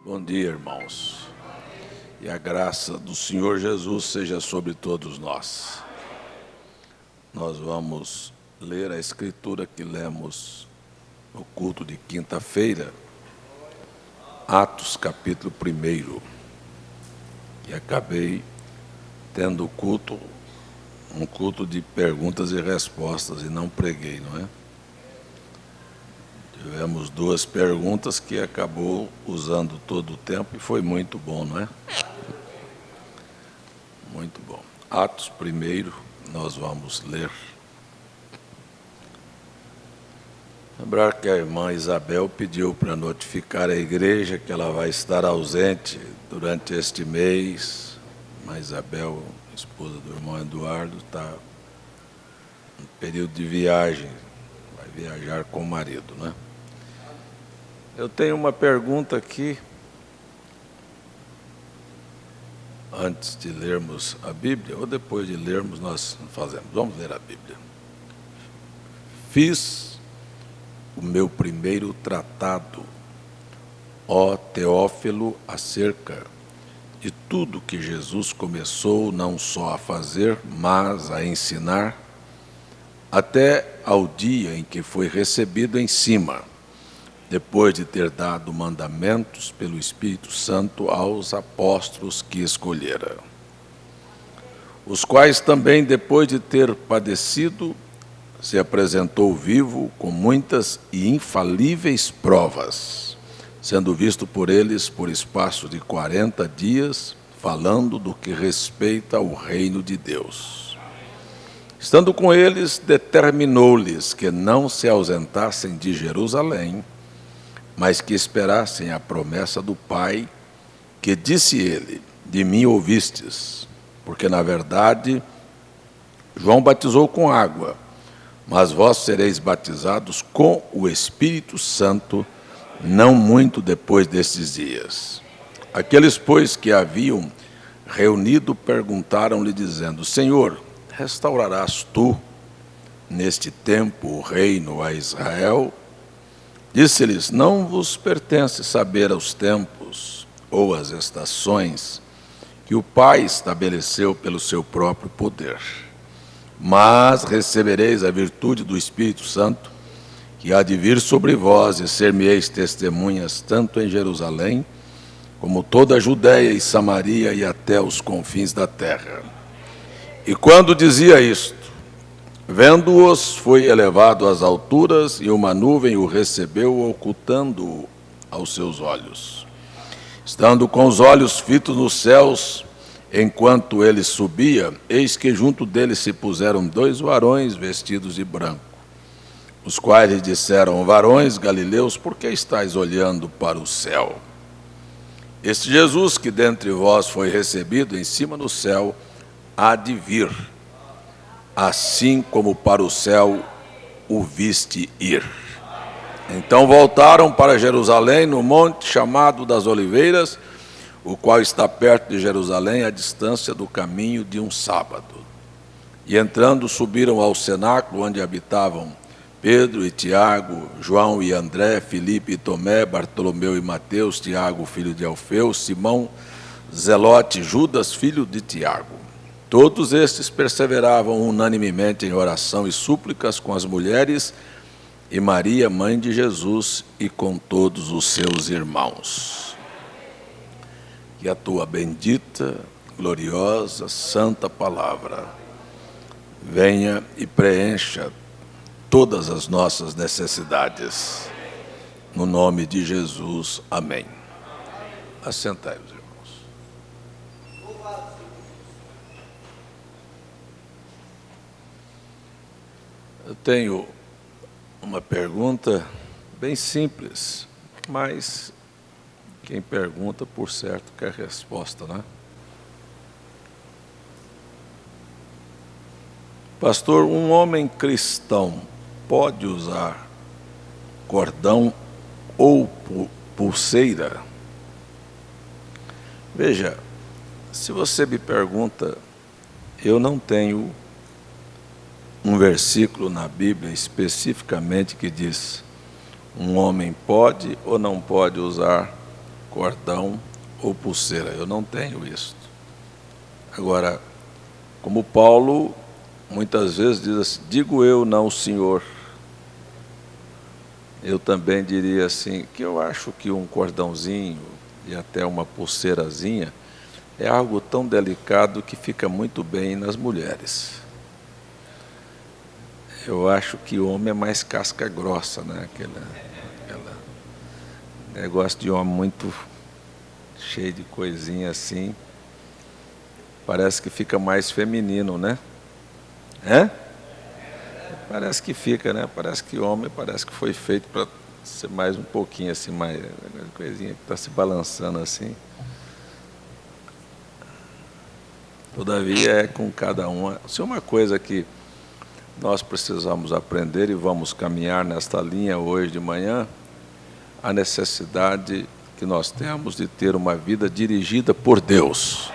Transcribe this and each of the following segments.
Bom dia, irmãos. E a graça do Senhor Jesus seja sobre todos nós. Nós vamos ler a escritura que lemos no culto de quinta-feira, Atos capítulo 1. E acabei tendo um culto de perguntas e respostas, e não preguei, não é? Tivemos duas perguntas que acabou usando todo o tempo e foi muito bom, não é? Muito bom. Atos 1, nós vamos ler. Lembrar que a irmã Isabel pediu para notificar a igreja que ela vai estar ausente durante este mês. A Isabel, esposa do irmão Eduardo, está em período de viagem, vai viajar com o marido, né? Eu tenho uma pergunta aqui, antes de lermos a Bíblia, ou depois de lermos nós fazemos. Vamos ler a Bíblia. Fiz o meu primeiro tratado, ó Teófilo, acerca de tudo que Jesus começou não só a fazer, mas a ensinar, até ao dia em que foi recebido em cima, depois de ter dado mandamentos pelo Espírito Santo aos apóstolos que escolhera, os quais também, depois de ter padecido, se apresentou vivo com muitas e infalíveis provas, sendo visto por eles por espaço de 40 dias, falando do que respeita ao reino de Deus. Estando com eles, determinou-lhes que não se ausentassem de Jerusalém, mas que esperassem a promessa do Pai, que disse ele: de mim ouvistes, porque na verdade João batizou com água, mas vós sereis batizados com o Espírito Santo, não muito depois destes dias. Aqueles, pois, que haviam reunido, perguntaram-lhe, dizendo: Senhor, restaurarás tu, neste tempo, o reino a Israel? Disse-lhes: não vos pertence saber os tempos ou as estações que o Pai estabeleceu pelo seu próprio poder. Mas recebereis a virtude do Espírito Santo, que há de vir sobre vós, e ser-me-eis testemunhas tanto em Jerusalém, como toda a Judéia e Samaria e até os confins da terra. E quando dizia isto, vendo-os, foi elevado às alturas, e uma nuvem o recebeu, ocultando-o aos seus olhos. Estando com os olhos fitos nos céus, enquanto ele subia, eis que junto dele se puseram 2 varões vestidos de branco, os quais lhe disseram: varões galileus, por que estáis olhando para o céu? Este Jesus que dentre vós foi recebido em cima no céu, há de vir, assim como para o céu o viste ir. Então voltaram para Jerusalém, no monte chamado das Oliveiras, o qual está perto de Jerusalém, à distância do caminho de um sábado. E entrando, subiram ao cenáculo, onde habitavam Pedro e Tiago, João e André, Filipe e Tomé, Bartolomeu e Mateus, Tiago, filho de Alfeu, Simão, Zelote, Judas, filho de Tiago. Todos estes perseveravam unanimemente em oração e súplicas com as mulheres e Maria, mãe de Jesus, e com todos os seus irmãos. Que a tua bendita, gloriosa, santa palavra venha e preencha todas as nossas necessidades. No nome de Jesus, amém. Assentai-vos, irmãos. Eu tenho uma pergunta bem simples, mas quem pergunta, por certo, quer resposta, né? Pastor, um homem cristão pode usar cordão ou pulseira? Veja, se você me pergunta, eu não tenho um versículo na Bíblia especificamente que diz: um homem pode ou não pode usar cordão ou pulseira. Eu não tenho isso. Agora, como Paulo muitas vezes diz assim, digo eu, não, Senhor. Eu também diria assim, que eu acho que um cordãozinho e até uma pulseirazinha é algo tão delicado que fica muito bem nas mulheres. Eu acho que o homem é mais casca grossa, né? Aquele negócio de homem muito cheio de coisinha assim. Parece que fica mais feminino, né? Parece que fica, né? Parece que homem parece que foi feito para ser mais um pouquinho assim, mais coisinha que está se balançando assim. Todavia é com cada um. Isso é uma coisa que nós precisamos aprender e vamos caminhar nesta linha hoje de manhã, a necessidade que nós temos de ter uma vida dirigida por Deus.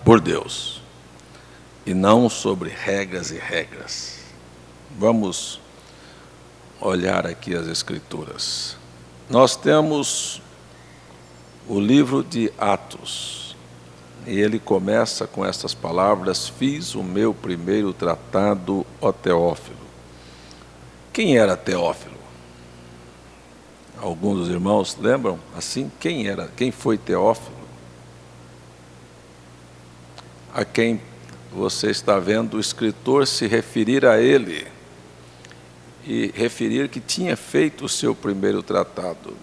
Por Deus. E não sobre regras e regras. Vamos olhar aqui as Escrituras. Nós temos o livro de Atos, e ele começa com estas palavras, fiz o meu primeiro tratado, ó Teófilo. Quem era Teófilo? Alguns dos irmãos lembram assim? Quem foi Teófilo? A quem você está vendo o escritor se referir a ele e referir que tinha feito o seu primeiro tratado.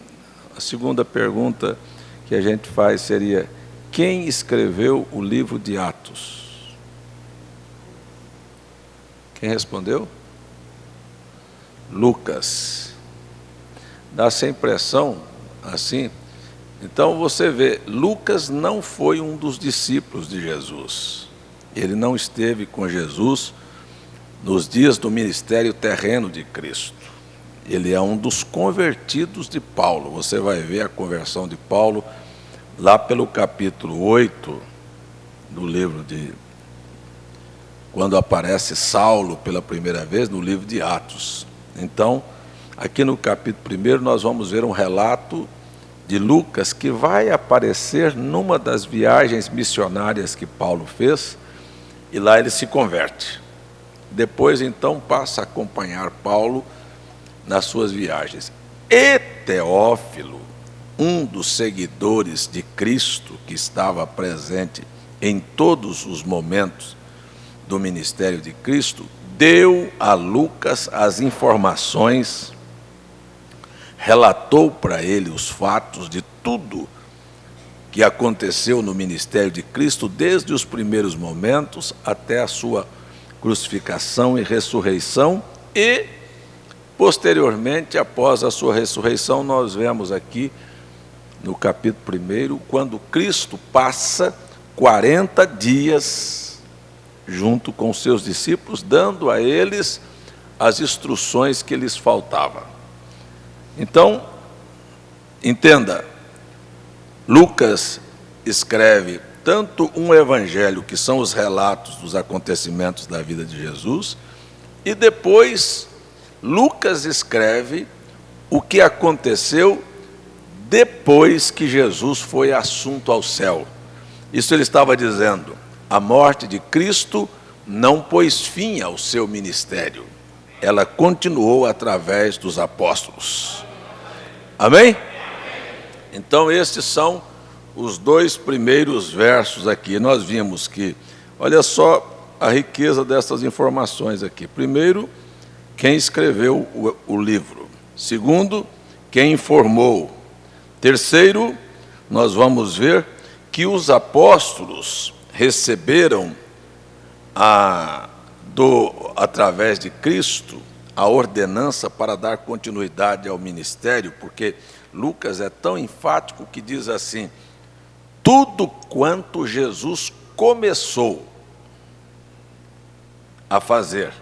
A segunda pergunta que a gente faz seria, quem escreveu o livro de Atos? Quem respondeu? Lucas. Dá essa impressão assim. Então você vê, Lucas não foi um dos discípulos de Jesus. Ele não esteve com Jesus nos dias do ministério terreno de Cristo. Ele é um dos convertidos de Paulo. Você vai ver a conversão de Paulo lá pelo capítulo 8 do livro de... quando aparece Saulo pela primeira vez no livro de Atos. Então, aqui no capítulo 1 nós vamos ver um relato de Lucas que vai aparecer numa das viagens missionárias que Paulo fez, e lá ele se converte. Depois, então, passa a acompanhar Paulo nas suas viagens. E Teófilo, um dos seguidores de Cristo, que estava presente em todos os momentos do ministério de Cristo, deu a Lucas as informações, relatou para ele os fatos de tudo que aconteceu no ministério de Cristo, desde os primeiros momentos até a sua crucificação e ressurreição, e, posteriormente, após a sua ressurreição, nós vemos aqui, no capítulo 1, quando Cristo passa 40 dias junto com os seus discípulos, dando a eles as instruções que lhes faltavam. Então, entenda, Lucas escreve tanto um evangelho, que são os relatos dos acontecimentos da vida de Jesus, e depois Lucas escreve o que aconteceu depois que Jesus foi assunto ao céu. Isso ele estava dizendo, a morte de Cristo não pôs fim ao seu ministério, ela continuou através dos apóstolos. Amém? Então estes são os dois primeiros versos aqui. Nós vimos que, olha só a riqueza dessas informações aqui. Primeiro, quem escreveu o livro. Segundo, quem informou. Terceiro, nós vamos ver que os apóstolos receberam através de Cristo a ordenança para dar continuidade ao ministério, porque Lucas é tão enfático que diz assim, tudo quanto Jesus começou a fazer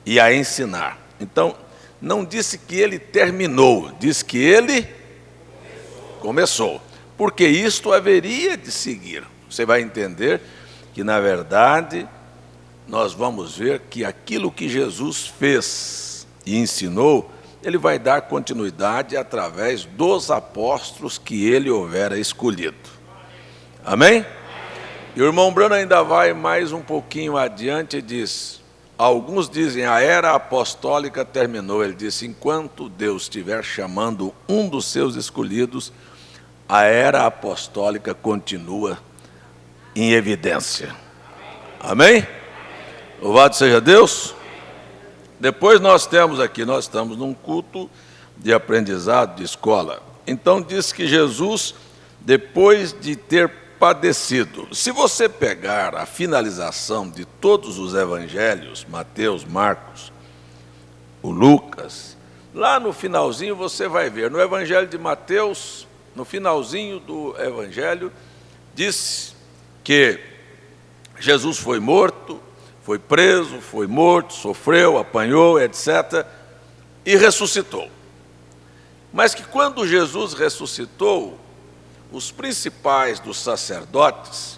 e a ensinar. Então, não disse que ele terminou, disse que ele começou, porque isto haveria de seguir. Você vai entender que, na verdade, nós vamos ver que aquilo que Jesus fez e ensinou ele vai dar continuidade através dos apóstolos que ele houvera escolhido. Amém? E o irmão Brano ainda vai mais um pouquinho adiante e diz: alguns dizem a era apostólica terminou. Ele disse: enquanto Deus estiver chamando um dos seus escolhidos, a era apostólica continua em evidência. Amém? Louvado seja Deus. Depois nós estamos num culto de aprendizado, de escola. Então diz que Jesus, depois de ter padecido, se você pegar a finalização de todos os evangelhos, Mateus, Marcos, o Lucas, lá no finalzinho você vai ver, no evangelho de Mateus, no finalzinho do evangelho, diz que Jesus foi morto, foi preso, foi morto, sofreu, apanhou, etc., e ressuscitou. Mas que quando Jesus ressuscitou, os principais dos sacerdotes,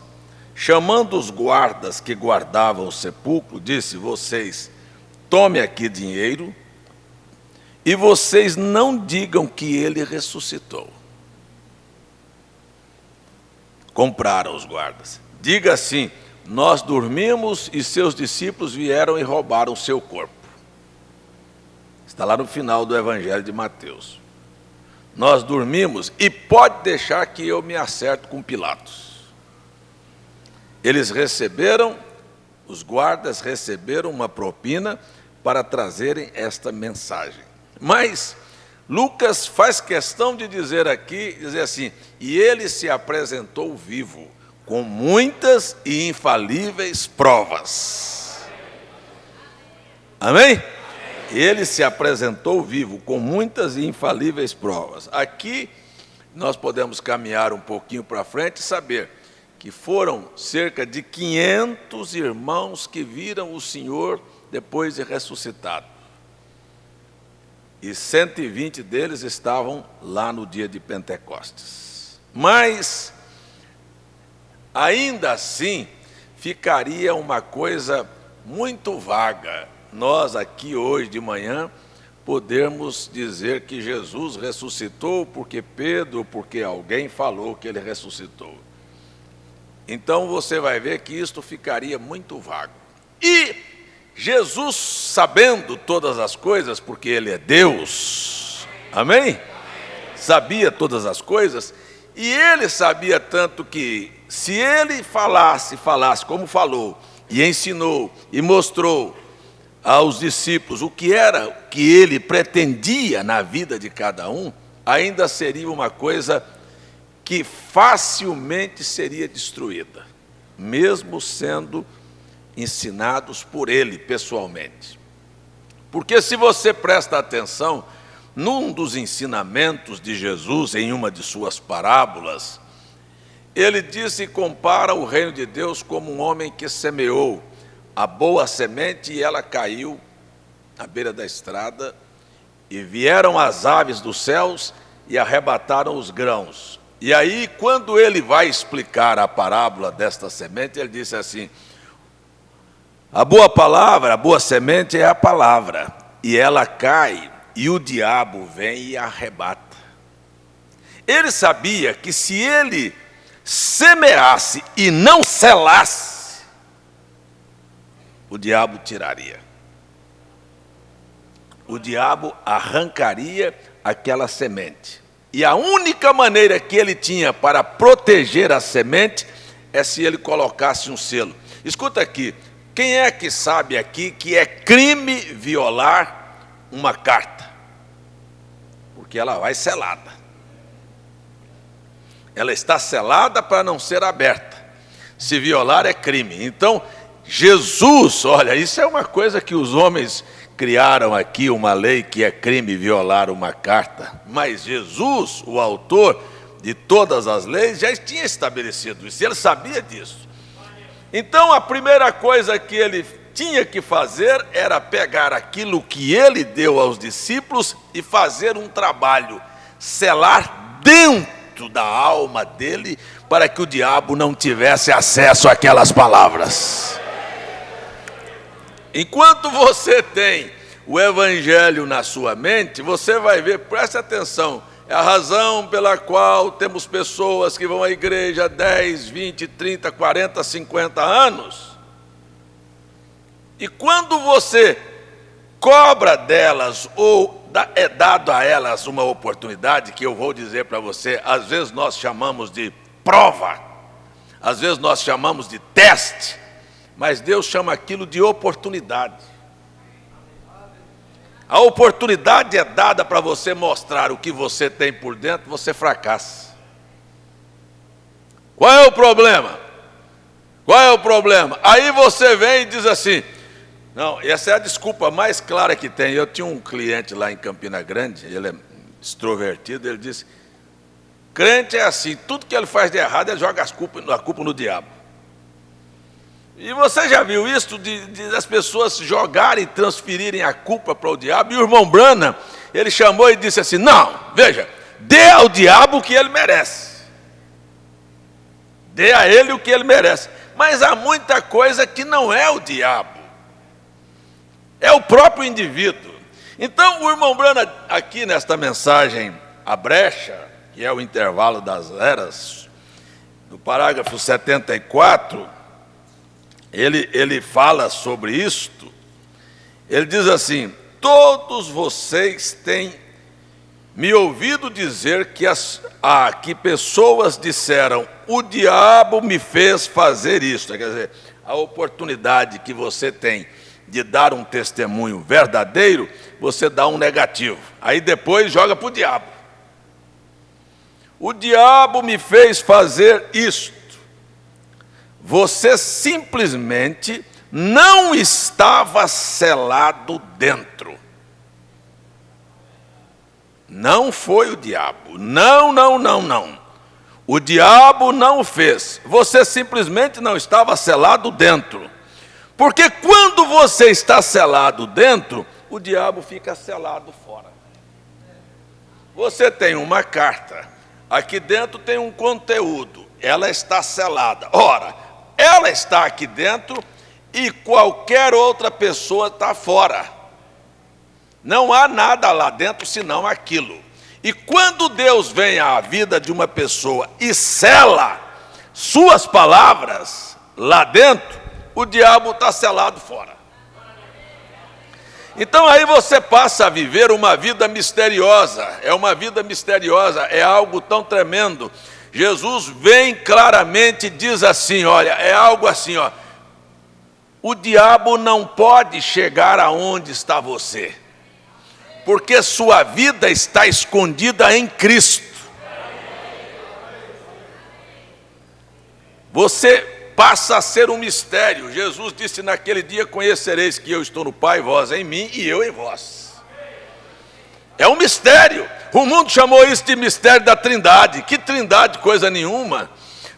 chamando os guardas que guardavam o sepulcro, disse: vocês tomem aqui dinheiro e vocês não digam que ele ressuscitou. Compraram os guardas. Diga assim: nós dormimos e seus discípulos vieram e roubaram o seu corpo. Está lá no final do Evangelho de Mateus. Nós dormimos e pode deixar que eu me acerte com Pilatos. Eles receberam, os guardas receberam uma propina para trazerem esta mensagem. Mas Lucas faz questão de dizer aqui, dizer assim: e ele se apresentou vivo, com muitas e infalíveis provas. Amém? Ele se apresentou vivo, com muitas e infalíveis provas. Aqui nós podemos caminhar um pouquinho para frente e saber que foram cerca de 500 irmãos que viram o Senhor depois de ressuscitado. E 120 deles estavam lá no dia de Pentecostes. Mas ainda assim, ficaria uma coisa muito vaga. Nós aqui hoje de manhã podemos dizer que Jesus ressuscitou porque Pedro, porque alguém falou que ele ressuscitou. Então você vai ver que isto ficaria muito vago. E Jesus, sabendo todas as coisas, porque ele é Deus, amém? Sabia todas as coisas, e ele sabia tanto que se ele falasse como falou, e ensinou, e mostrou aos discípulos o que era, que ele pretendia na vida de cada um, ainda seria uma coisa que facilmente seria destruída, mesmo sendo ensinados por ele pessoalmente. Porque se você presta atenção, num dos ensinamentos de Jesus, em uma de suas parábolas, ele disse e compara o reino de Deus como um homem que semeou a boa semente e ela caiu à beira da estrada, e vieram as aves dos céus e arrebataram os grãos. E aí, quando ele vai explicar a parábola desta semente, ele disse assim: a boa palavra, a boa semente é a palavra, e ela cai, e o diabo vem e arrebata. Ele sabia que se ele semeasse e não selasse, o diabo tiraria. O diabo arrancaria aquela semente. E a única maneira que ele tinha para proteger a semente é se ele colocasse um selo. Escuta aqui, quem é que sabe aqui que é crime violar uma carta? Porque ela vai selada. Ela está selada para não ser aberta. Se violar é crime. Então, Jesus, olha, isso é uma coisa que os homens criaram aqui, uma lei que é crime violar uma carta. Mas Jesus, o autor de todas as leis, já tinha estabelecido isso, ele sabia disso. Então a primeira coisa que ele tinha que fazer era pegar aquilo que ele deu aos discípulos e fazer um trabalho, selar dentro da alma dele, para que o diabo não tivesse acesso àquelas palavras. Enquanto você tem o evangelho na sua mente, você vai ver, preste atenção, é a razão pela qual temos pessoas que vão à igreja há 10, 20, 30, 40, 50 anos. E quando você cobra delas ou é dado a elas uma oportunidade, que eu vou dizer para você, às vezes nós chamamos de prova, às vezes nós chamamos de teste, mas Deus chama aquilo de oportunidade. A oportunidade é dada para você mostrar o que você tem por dentro, você fracassa. Qual é o problema? Qual é o problema? Aí você vem e diz assim, não, essa é a desculpa mais clara que tem. Eu tinha um cliente lá em Campina Grande, ele é extrovertido, ele disse, crente é assim, tudo que ele faz de errado, ele joga a culpa no diabo. E você já viu isso, de as pessoas jogarem e transferirem a culpa para o diabo? E o irmão Branham, ele chamou e disse assim, não, veja, dê ao diabo o que ele merece. Dê a ele o que ele merece. Mas há muita coisa que não é o diabo. É o próprio indivíduo. Então, o irmão Branham, aqui nesta mensagem, a brecha, que é o intervalo das eras, no parágrafo 74, ele fala sobre isto. Ele diz assim, todos vocês têm me ouvido dizer que pessoas disseram, o diabo me fez fazer isso. Quer dizer, a oportunidade que você tem de dar um testemunho verdadeiro, você dá um negativo. Aí depois joga para o diabo. O diabo me fez fazer isto. Você simplesmente não estava selado dentro. Não foi o diabo. Não. O diabo não o fez. Você simplesmente não estava selado dentro. Porque quando você está selado dentro, o diabo fica selado fora. Você tem uma carta. Aqui dentro tem um conteúdo. Ela está selada. Ora, ela está aqui dentro e qualquer outra pessoa está fora. Não há nada lá dentro senão aquilo. E quando Deus vem à vida de uma pessoa e sela suas palavras lá dentro, o diabo está selado fora. Então aí você passa a viver uma vida misteriosa. É uma vida misteriosa, é algo tão tremendo. Jesus vem claramente e diz assim, olha, é algo assim, ó. O diabo não pode chegar aonde está você, porque sua vida está escondida em Cristo. Você passa a ser um mistério. Jesus disse naquele dia, conhecereis que eu estou no Pai, vós em mim e eu em vós. É um mistério. O mundo chamou isso de mistério da Trindade. Que Trindade, coisa nenhuma.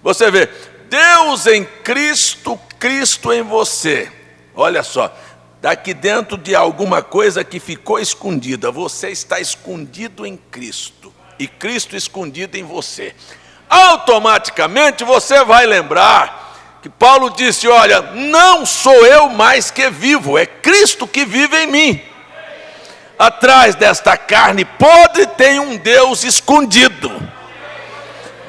Você vê, Deus em Cristo, Cristo em você. Olha só, daqui dentro de alguma coisa que ficou escondida, você está escondido em Cristo e Cristo escondido em você. Automaticamente você vai lembrar que Paulo disse, olha, não sou eu mais que vivo, é Cristo que vive em mim. Atrás desta carne podre tem um Deus escondido.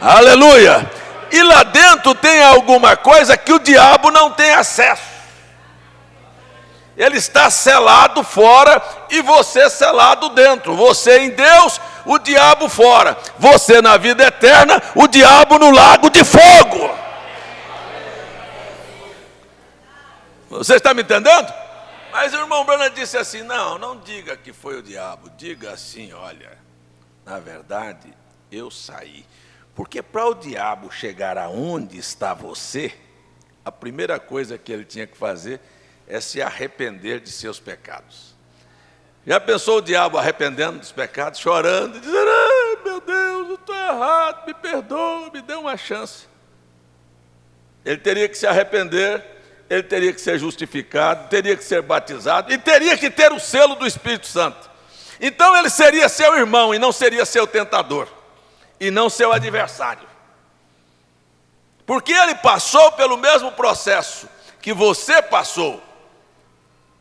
Aleluia! E lá dentro tem alguma coisa que o diabo não tem acesso. Ele está selado fora e você selado dentro. Você em Deus, o diabo fora. Você na vida eterna, o diabo no lago de fogo. Você está me entendendo? Mas o irmão Branham disse assim, não diga que foi o diabo, diga assim, olha, na verdade, eu saí. Porque para o diabo chegar aonde está você, a primeira coisa que ele tinha que fazer é se arrepender de seus pecados. Já pensou o diabo arrependendo dos pecados, chorando, dizendo, ai meu Deus, eu estou errado, me perdoa, me dê uma chance. Ele teria que se arrepender, ele teria que ser justificado, teria que ser batizado e teria que ter o selo do Espírito Santo. Então ele seria seu irmão e não seria seu tentador, e não seu adversário. Porque ele passou pelo mesmo processo que você passou.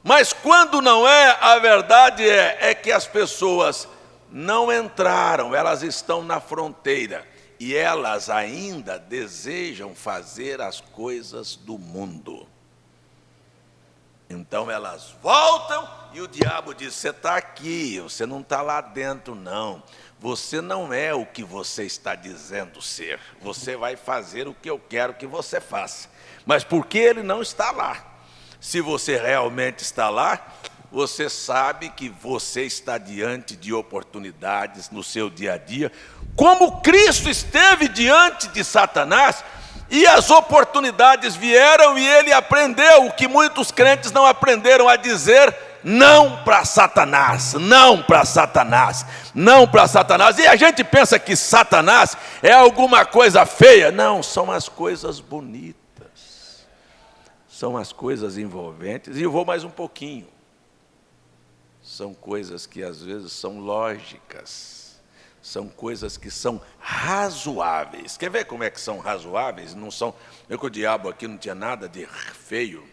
Mas quando não é, a verdade é que as pessoas não entraram, elas estão na fronteira e elas ainda desejam fazer as coisas do mundo. Então elas voltam e o diabo diz: você está aqui, você não está lá dentro não. Você não é o que você está dizendo ser. Você vai fazer o que eu quero que você faça. Mas porque ele não está lá. Se você realmente está lá, você sabe que você está diante de oportunidades no seu dia a dia, como Cristo esteve diante de Satanás, e as oportunidades vieram e ele aprendeu o que muitos crentes não aprenderam a dizer: não para Satanás, não para Satanás, não para Satanás. E a gente pensa que Satanás é alguma coisa feia. Não, são as coisas bonitas. São as coisas envolventes, e eu vou mais um pouquinho. São coisas que às vezes são lógicas, são coisas que são razoáveis. Quer ver como é que são razoáveis? Não são, eu que o diabo aqui não tinha nada de feio.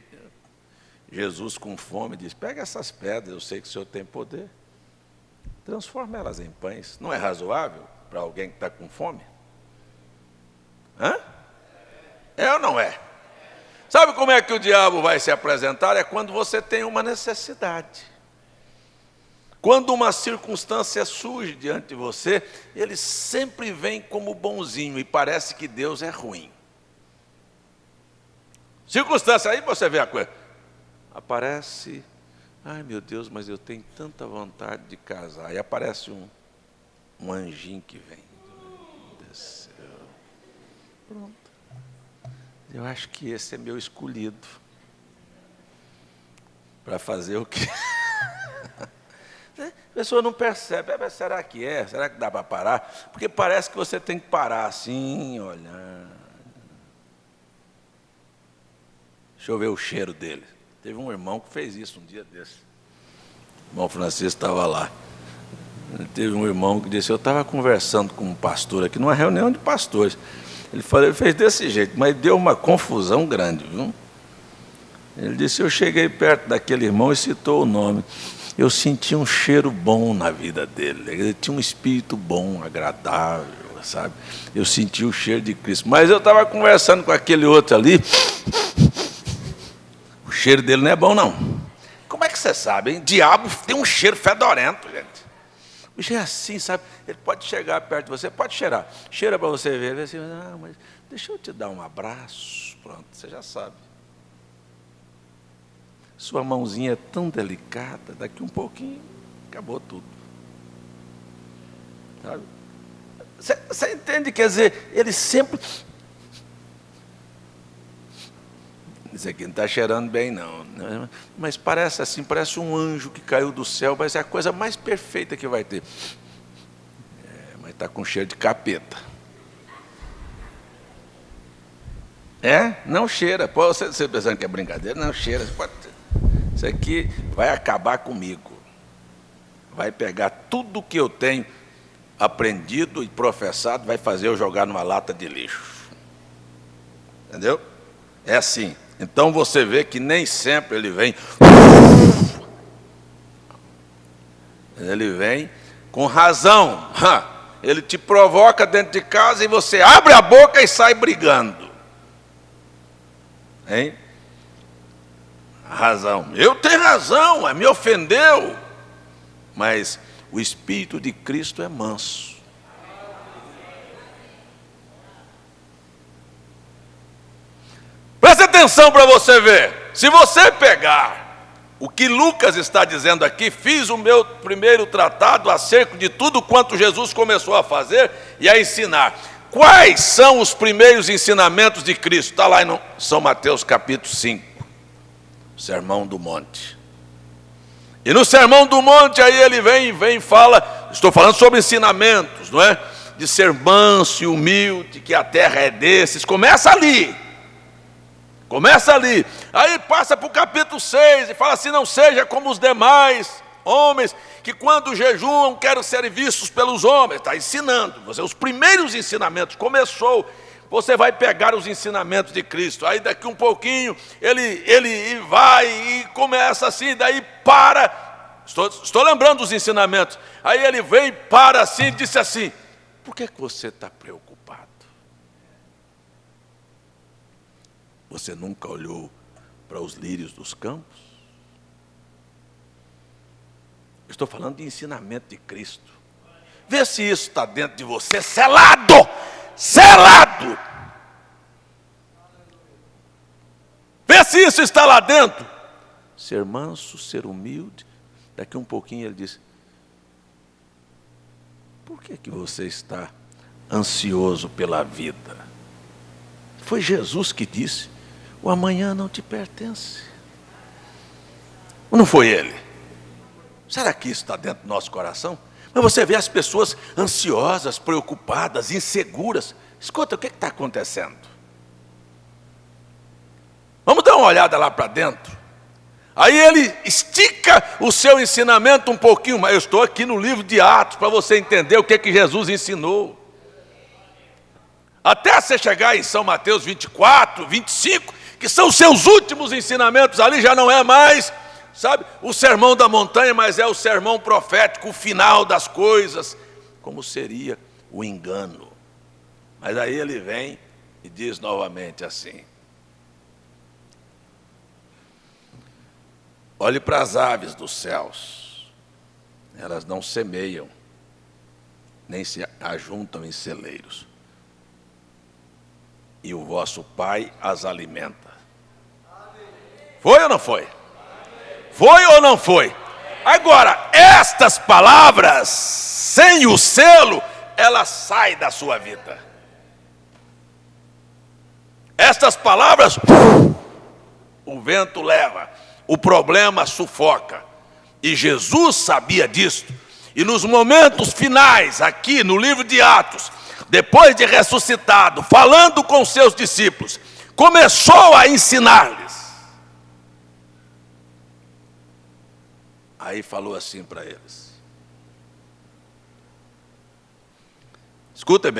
Jesus com fome diz: pega essas pedras, eu sei que o Senhor tem poder, transforma elas em pães. Não é razoável para alguém que está com fome? Hã? É ou não é? Sabe como é que o diabo vai se apresentar? É quando você tem uma necessidade. Quando uma circunstância surge diante de você, ele sempre vem como bonzinho e parece que Deus é ruim. Circunstância, aí você vê a coisa. Aparece: ai meu Deus, mas eu tenho tanta vontade de casar. Aí aparece um anjinho que vem. Desceu. Pronto. Eu acho que esse é meu escolhido para fazer o que a pessoa não percebe. Será que é? Será que dá para parar? Porque parece que você tem que parar assim, olhar. Deixa eu ver o cheiro dele. Teve um irmão que fez isso um dia desse. O irmão Francisco estava lá. Teve um irmão que disse: eu estava conversando com um pastor aqui, numa reunião de pastores. Ele fez desse jeito, mas deu uma confusão grande, viu? Ele disse: eu cheguei perto daquele irmão e citou o nome. Eu senti um cheiro bom na vida dele. Ele tinha um espírito bom, agradável, sabe? Eu senti o cheiro de Cristo. Mas eu estava conversando com aquele outro ali. O cheiro dele não é bom, não. Como é que você sabe, hein? Diabo tem um cheiro fedorento, gente. O cheiro é assim, sabe? Ele pode chegar perto de você, pode cheirar. Cheira para você ver. Ele assim: ah, mas deixa eu te dar um abraço. Pronto, você já sabe. Sua mãozinha é tão delicada, daqui um pouquinho, acabou tudo. Sabe? Você entende? Quer dizer, ele sempre... Isso aqui não está cheirando bem, não. Mas parece assim, parece um anjo que caiu do céu, mas é a coisa mais perfeita que vai ter. Mas está com cheiro de capeta. Não cheira. Você pensando que é brincadeira? Não cheira. Isso aqui vai acabar comigo. Vai pegar tudo que eu tenho aprendido e professado, vai fazer eu jogar numa lata de lixo. Entendeu? É assim. Então você vê que nem sempre ele vem. Ele vem com razão. Ele te provoca dentro de casa e você abre a boca e sai brigando. Hein? Razão. Eu tenho razão, me ofendeu. Mas o Espírito de Cristo é manso. Preste atenção para você ver. Se você pegar o que Lucas está dizendo aqui: fiz o meu primeiro tratado acerca de tudo quanto Jesus começou a fazer e a ensinar. Quais são os primeiros ensinamentos de Cristo? Está lá em São Mateus capítulo 5. Sermão do Monte. E no Sermão do Monte aí ele vem e fala, estou falando sobre ensinamentos, não é? De ser manso e humilde, que a terra é desses. Começa ali. Aí passa para o capítulo 6 e fala assim: não seja como os demais homens, que quando jejuam querem ser vistos pelos homens. Está ensinando. Os primeiros ensinamentos começou você vai pegar os ensinamentos de Cristo. Aí daqui um pouquinho, ele vai e começa assim, daí para. Estou lembrando dos ensinamentos. Aí ele vem, para assim e disse assim: por que você está preocupado? Você nunca olhou para os lírios dos campos? Estou falando de ensinamento de Cristo. Vê se isso está dentro de você, selado, selado. Vê se isso está lá dentro. Ser manso, ser humilde. Daqui um pouquinho ele diz: por que você está ansioso pela vida? Foi Jesus que disse: o amanhã não te pertence. Não foi ele? Será que isso está dentro do nosso coração? Mas você vê as pessoas ansiosas, preocupadas, inseguras. Escuta, o que está acontecendo? Vamos dar uma olhada lá para dentro. Aí ele estica o seu ensinamento um pouquinho, mas eu estou aqui no livro de Atos para você entender o que Jesus ensinou. Até você chegar em São Mateus 24, 25, que são os seus últimos ensinamentos, ali já não é mais, sabe, o sermão da montanha, mas é o sermão profético, o final das coisas, como seria o engano. Mas aí ele vem e diz novamente assim: olhe para as aves dos céus, elas não semeiam, nem se ajuntam em celeiros, e o vosso Pai as alimenta. Foi ou não foi? Foi ou não foi? Agora, estas palavras, sem o selo, ela sai da sua vida. Estas palavras, o vento leva, o problema sufoca. E Jesus sabia disso. E nos momentos finais, aqui no livro de Atos, depois de ressuscitado, falando com seus discípulos, começou a ensinar-lhes. Aí falou assim para eles: escutem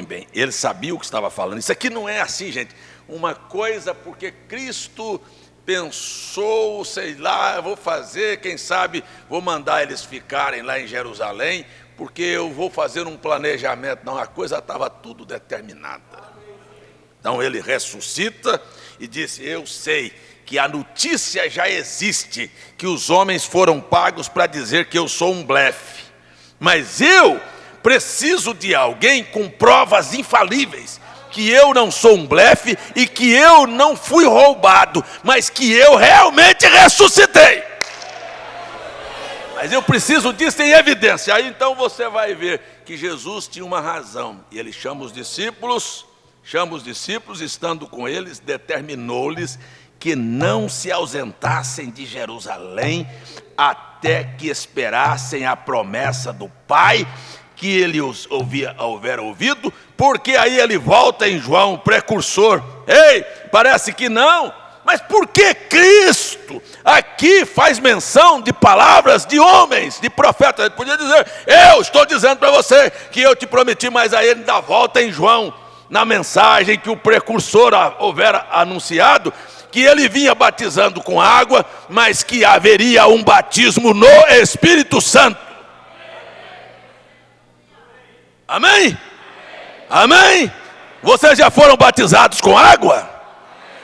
bem, ele sabia o que estava falando. Isso aqui não é assim, gente, uma coisa porque Cristo pensou, sei lá, eu vou fazer, quem sabe vou mandar eles ficarem lá em Jerusalém, porque eu vou fazer um planejamento. Não, a coisa estava tudo determinada. Então ele ressuscita e disse: eu sei que a notícia já existe, que os homens foram pagos para dizer que eu sou um blefe, mas eu preciso de alguém com provas infalíveis, que eu não sou um blefe e que eu não fui roubado, mas que eu realmente ressuscitei. Mas eu preciso disso em evidência. Aí então você vai ver que Jesus tinha uma razão, e ele chama os discípulos, estando com eles, determinou-lhes que não se ausentassem de Jerusalém até que esperassem a promessa do Pai, que ele os houvera ouvido, porque aí ele volta em João, o precursor. Ei, parece que não, mas por que Cristo aqui faz menção de palavras de homens, de profetas? Ele podia dizer: eu estou dizendo para você que eu te prometi, mas aí ele dá volta em João, na mensagem que o precursor houvera anunciado, que ele vinha batizando com água, mas que haveria um batismo no Espírito Santo. Amém? Amém? Vocês já foram batizados com água?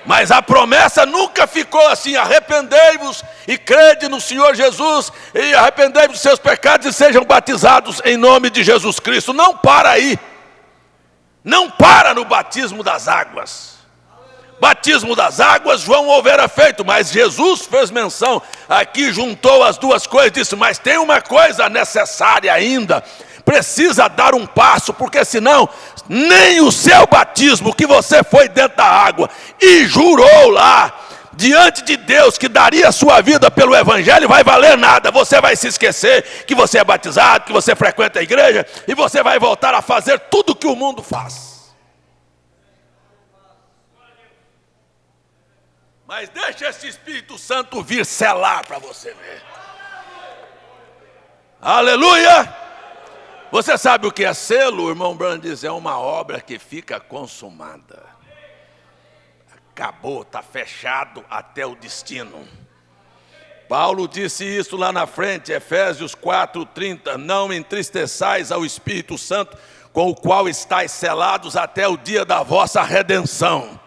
Mas a promessa nunca ficou assim: arrependei-vos e crede no Senhor Jesus, e arrependei-vos dos seus pecados e sejam batizados em nome de Jesus Cristo. Não para aí. Não para no batismo das águas. Batismo das águas João houvera feito, mas Jesus fez menção, aqui juntou as duas coisas, disse: mas tem uma coisa necessária ainda, precisa dar um passo, porque senão nem o seu batismo, que você foi dentro da água e jurou lá diante de Deus que daria a sua vida pelo Evangelho, vai valer nada. Você vai se esquecer que você é batizado, que você frequenta a igreja, e você vai voltar a fazer tudo que o mundo faz. Mas deixa esse Espírito Santo vir selar para você ver. Aleluia! Você sabe o que é selo? O irmão Branham diz, é uma obra que fica consumada. Acabou, está fechado até o destino. Paulo disse isso lá na frente, Efésios 4:30, não entristeçais ao Espírito Santo, com o qual estáis selados até o dia da vossa redenção.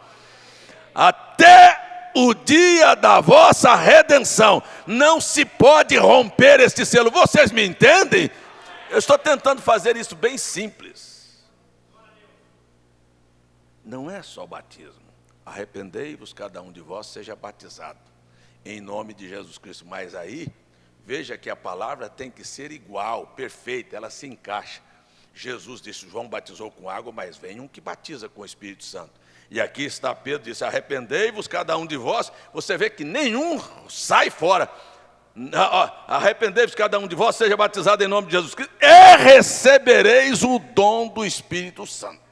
Até o dia da vossa redenção. Não se pode romper este selo. Vocês me entendem? Eu estou tentando fazer isso bem simples. Não é só batismo. Arrependei-vos, cada um de vós seja batizado em nome de Jesus Cristo. Mas aí, veja que a palavra tem que ser igual, perfeita, ela se encaixa. Jesus disse, João batizou com água, mas vem um que batiza com o Espírito Santo. E aqui está Pedro, disse, arrependei-vos cada um de vós. Você vê que nenhum sai fora. Arrependei-vos cada um de vós, seja batizado em nome de Jesus Cristo, e recebereis o dom do Espírito Santo.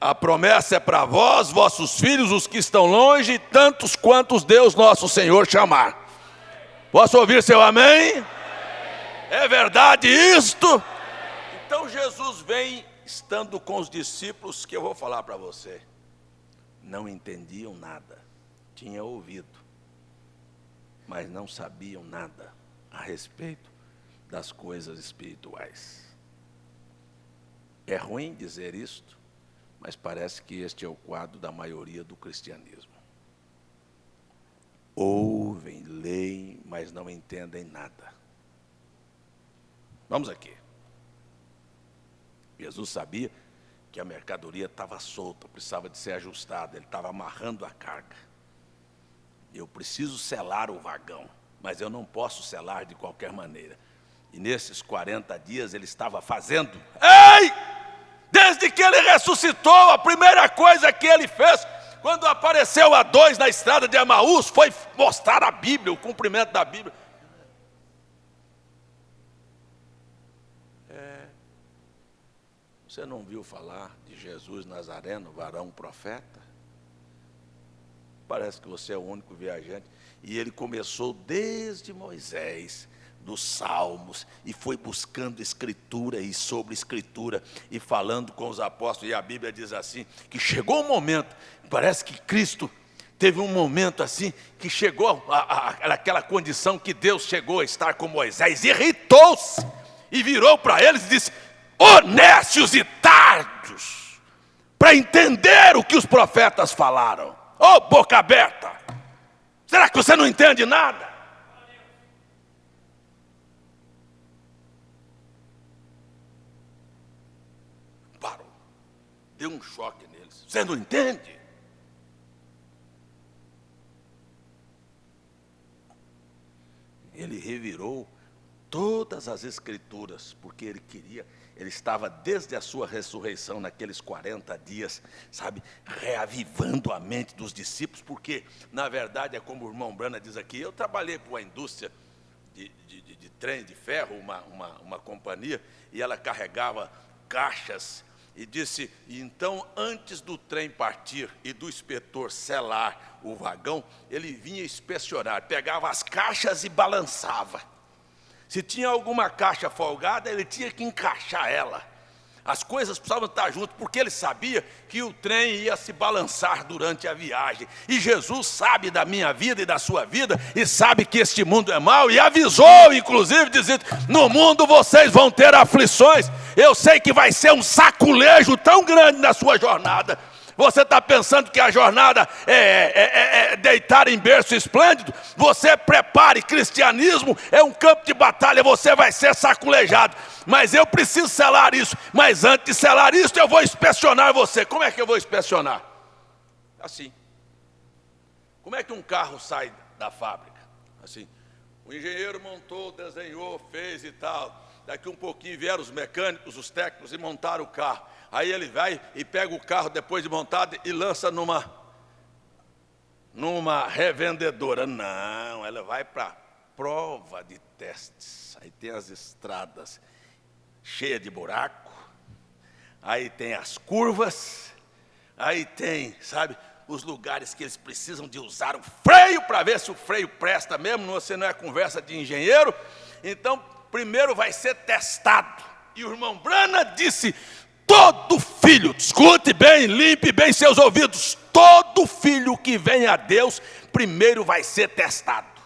A promessa é para vós, vossos filhos, os que estão longe, tantos quantos Deus nosso Senhor chamar. Posso ouvir seu amém? É verdade isto? Então Jesus vem estando com os discípulos, que eu vou falar para você. Não entendiam nada, tinham ouvido, mas não sabiam nada a respeito das coisas espirituais. É ruim dizer isto, mas parece que este é o quadro da maioria do cristianismo. Ouvem, leem, mas não entendem nada. Vamos aqui. Jesus sabia que a mercadoria estava solta, precisava de ser ajustada, ele estava amarrando a carga. Eu preciso selar o vagão, mas eu não posso selar de qualquer maneira. E nesses 40 dias ele estava fazendo... Ei! Desde que ele ressuscitou, a primeira coisa que ele fez, quando apareceu a dois na estrada de Emaús, foi mostrar a Bíblia, o cumprimento da Bíblia. Você não viu falar de Jesus Nazareno, varão profeta? Parece que você é o único viajante. E ele começou desde Moisés, dos Salmos, e foi buscando escritura e sobre escritura, e falando com os apóstolos. E a Bíblia diz assim, que chegou um momento, parece que Cristo teve um momento assim, que chegou àquela condição que Deus chegou a estar com Moisés, irritou-se, e virou para eles e disse, honestos e tardos, para entender o que os profetas falaram. Ô boca aberta, será que você não entende nada? Parou, deu um choque neles. Você não entende? Ele revirou todas as escrituras, porque ele queria, ele estava desde a sua ressurreição, naqueles 40 dias, sabe, reavivando a mente dos discípulos, porque, na verdade, é como o irmão Branham diz aqui, eu trabalhei para uma indústria de trem de ferro, uma companhia, e ela carregava caixas, e disse, então, antes do trem partir e do inspetor selar o vagão, ele vinha inspecionar, pegava as caixas e balançava. Se tinha alguma caixa folgada, ele tinha que encaixar ela. As coisas precisavam estar juntas, porque ele sabia que o trem ia se balançar durante a viagem. E Jesus sabe da minha vida e da sua vida, e sabe que este mundo é mau, e avisou, inclusive, dizendo, no mundo vocês vão ter aflições. Eu sei que vai ser um saculejo tão grande na sua jornada. Você está pensando que a jornada é deitar em berço esplêndido? Você prepare, cristianismo é um campo de batalha, você vai ser saculejado. Mas eu preciso selar isso, mas antes de selar isso eu vou inspecionar você. Como é que eu vou inspecionar? Assim. Como é que um carro sai da fábrica? Assim. O engenheiro montou, desenhou, fez e tal. Daqui um pouquinho vieram os mecânicos, os técnicos e montaram o carro. Aí ele vai e pega o carro depois de montado e lança numa revendedora. Não, ela vai para prova de testes. Aí tem as estradas cheias de buraco. Aí tem as curvas. Aí tem, sabe, os lugares que eles precisam de usar o freio para ver se o freio presta mesmo. Você não é conversa de engenheiro. Então, primeiro vai ser testado. E o irmão Brana disse: todo filho, escute bem, limpe bem seus ouvidos, todo filho que vem a Deus, primeiro vai ser testado.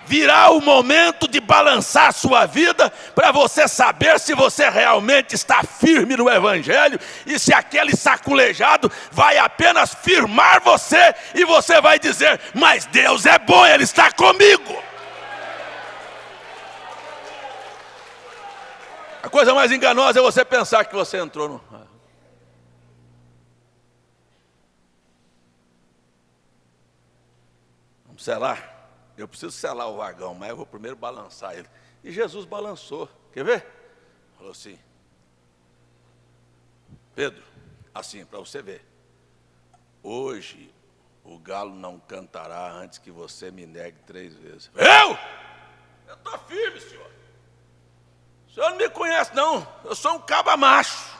Virá o momento de balançar a sua vida, para você saber se você realmente está firme no Evangelho, e se aquele saculejado vai apenas firmar você, e você vai dizer: mas Deus é bom, Ele está comigo. A coisa mais enganosa é você pensar que você entrou no... Vamos selar? Eu preciso selar o vagão, mas eu vou primeiro balançar ele. E Jesus balançou. Quer ver? Falou assim: Pedro, assim, para você ver. Hoje o galo não cantará antes que você me negue 3 vezes. Eu estou firme, senhor. O senhor não me conhece, não. Eu sou um caba macho.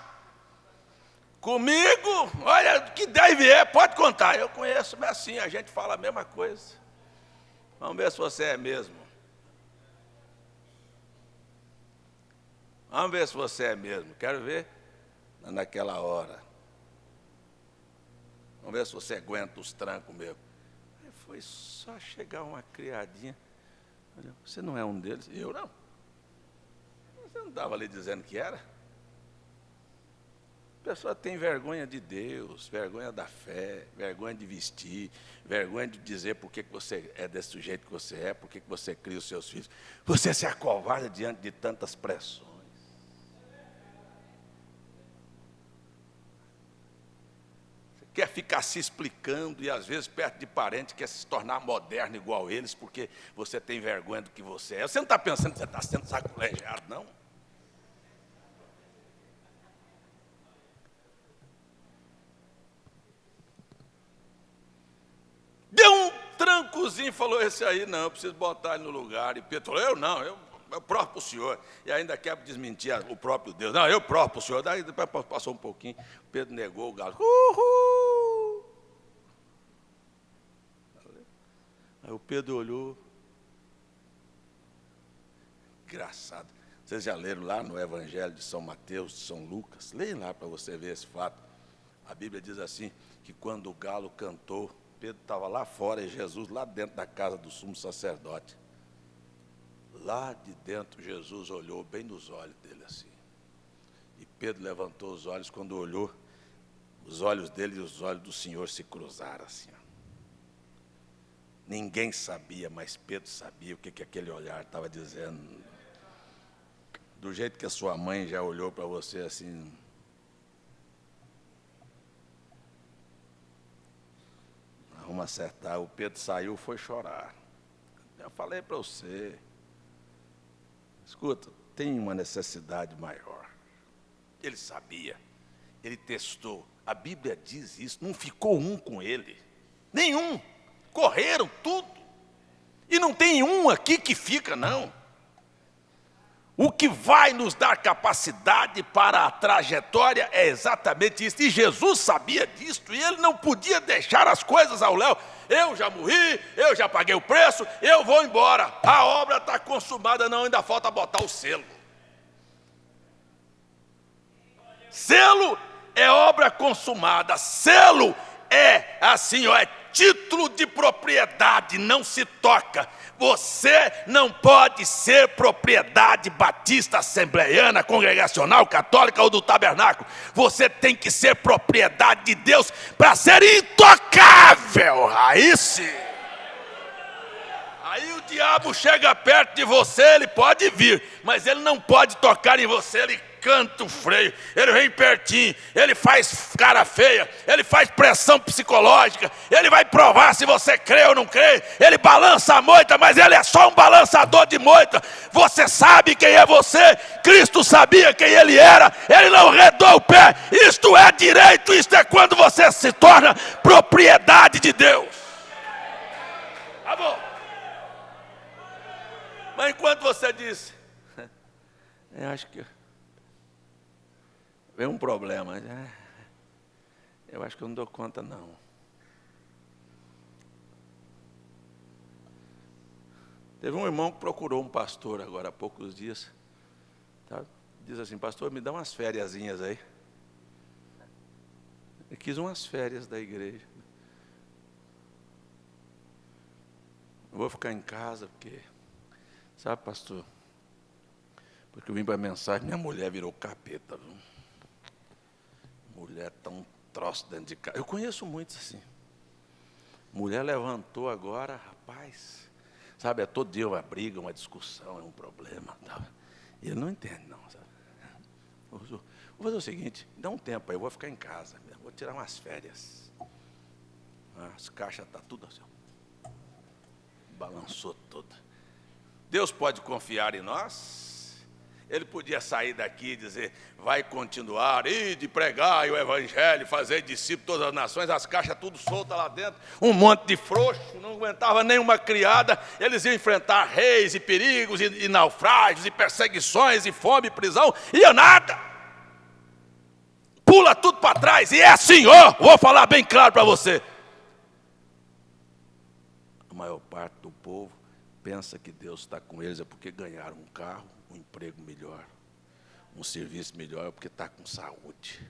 Comigo, olha, o que der e vier, pode contar. Eu conheço, mas assim, a gente fala a mesma coisa. Vamos ver se você é mesmo. Vamos ver se você é mesmo. Quero ver naquela hora. Vamos ver se você aguenta os trancos mesmo. Aí foi só chegar uma criadinha. Você não é um deles? Eu não. Você não estava ali dizendo que era? A pessoa tem vergonha de Deus, vergonha da fé, vergonha de vestir, vergonha de dizer por que você é desse jeito que você é, por que você cria os seus filhos. Você se acovarda diante de tantas pressões. Você quer ficar se explicando e às vezes perto de parente quer se tornar moderno igual eles porque você tem vergonha do que você é. Você não está pensando que você está sendo sacolejado, não? Deu um trancozinho e falou: esse aí não, eu preciso botar ele no lugar. E Pedro falou: eu não, eu provo para o senhor. E ainda quer desmentir o próprio Deus. Não, eu provo para o senhor. Daí depois passou um pouquinho, Pedro negou o galo. Uhul! Aí o Pedro olhou. Engraçado. Vocês já leram lá no Evangelho de São Mateus, de São Lucas? Leem lá para você ver esse fato. A Bíblia diz assim, que quando o galo cantou, Pedro estava lá fora e Jesus lá dentro da casa do sumo sacerdote. Lá de dentro, Jesus olhou bem nos olhos dele assim. E Pedro levantou os olhos, quando olhou, os olhos dele e os olhos do Senhor se cruzaram assim. Ninguém sabia, mas Pedro sabia o que aquele olhar estava dizendo. Do jeito que a sua mãe já olhou para você assim... Vamos acertar. O Pedro saiu, foi chorar. Eu falei para você, escuta, tem uma necessidade maior. Ele sabia, ele testou. A Bíblia diz isso, não ficou um com ele. Nenhum. Correram tudo. E não tem um aqui que fica, não. O que vai nos dar capacidade para a trajetória é exatamente isso. E Jesus sabia disso, e ele não podia deixar as coisas ao léu. Eu já morri, eu já paguei o preço, eu vou embora. A obra está consumada, não, ainda falta botar o selo. Selo é obra consumada, selo é assim, ó, é título de propriedade, não se toca. Você não pode ser propriedade batista, assembleiana, congregacional, católica ou do tabernáculo. Você tem que ser propriedade de Deus para ser intocável. Aí sim. Aí o diabo chega perto de você, ele pode vir, mas ele não pode tocar em você, ele canta o freio, ele vem pertinho, ele faz cara feia, ele faz pressão psicológica, ele vai provar se você crê ou não crê, ele balança a moita, mas ele é só um balançador de moita. Você sabe quem é você, Cristo sabia quem ele era, ele não redou o pé. Isto é direito, isto é quando você se torna propriedade de Deus. Tá bom. Mas enquanto você disse, eu acho que vem um problema, eu acho que eu não dou conta não. Teve um irmão que procurou um pastor agora há poucos dias. Tá? Diz assim, pastor, me dá umas fériasinhas aí. Ele quis umas férias da igreja. Eu vou ficar em casa porque, sabe, pastor? Porque eu vim para a mensagem, minha mulher virou capeta. Viu? Mulher tá um troço dentro de casa. Eu conheço muitos assim. Mulher levantou agora, rapaz. Sabe, é todo dia uma briga, uma discussão, é um problema. Tá? E ele não entende, não. Sabe? Vou fazer o seguinte, dá um tempo aí, eu vou ficar em casa. Vou tirar umas férias. As caixas estão tudo assim. Balançou tudo. Deus pode confiar em nós? Ele podia sair daqui e dizer, vai continuar, ir de pregar o evangelho, fazer discípulos de todas as nações, as caixas tudo soltas lá dentro, um monte de frouxo, não aguentava nenhuma criada, eles iam enfrentar reis e perigos, e naufrágios, e perseguições, e fome, e prisão, ia nada. Pula tudo para trás, e é assim, vou falar bem claro para você. A maior parte do povo pensa que Deus está com eles é porque ganharam um carro, um emprego melhor, um serviço melhor, é porque está com saúde.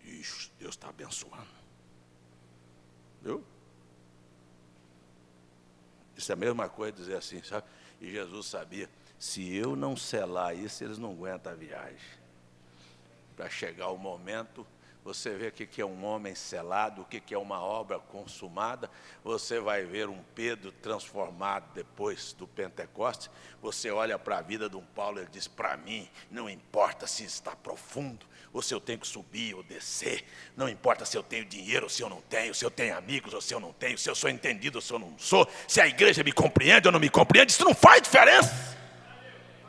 Ixi, Deus está abençoando. Viu? Isso é a mesma coisa dizer assim, sabe? E Jesus sabia, se eu não selar isso, eles não aguentam a viagem. Para chegar o momento, você vê o que é um homem selado, o que é uma obra consumada. Você vai ver um Pedro transformado depois do Pentecostes. Você olha para a vida de um Paulo, ele diz, para mim, não importa se está profundo, ou se eu tenho que subir ou descer, não importa se eu tenho dinheiro ou se eu não tenho, se eu tenho amigos ou se eu não tenho, se eu sou entendido ou se eu não sou, se a igreja me compreende ou não me compreende, isso não faz diferença.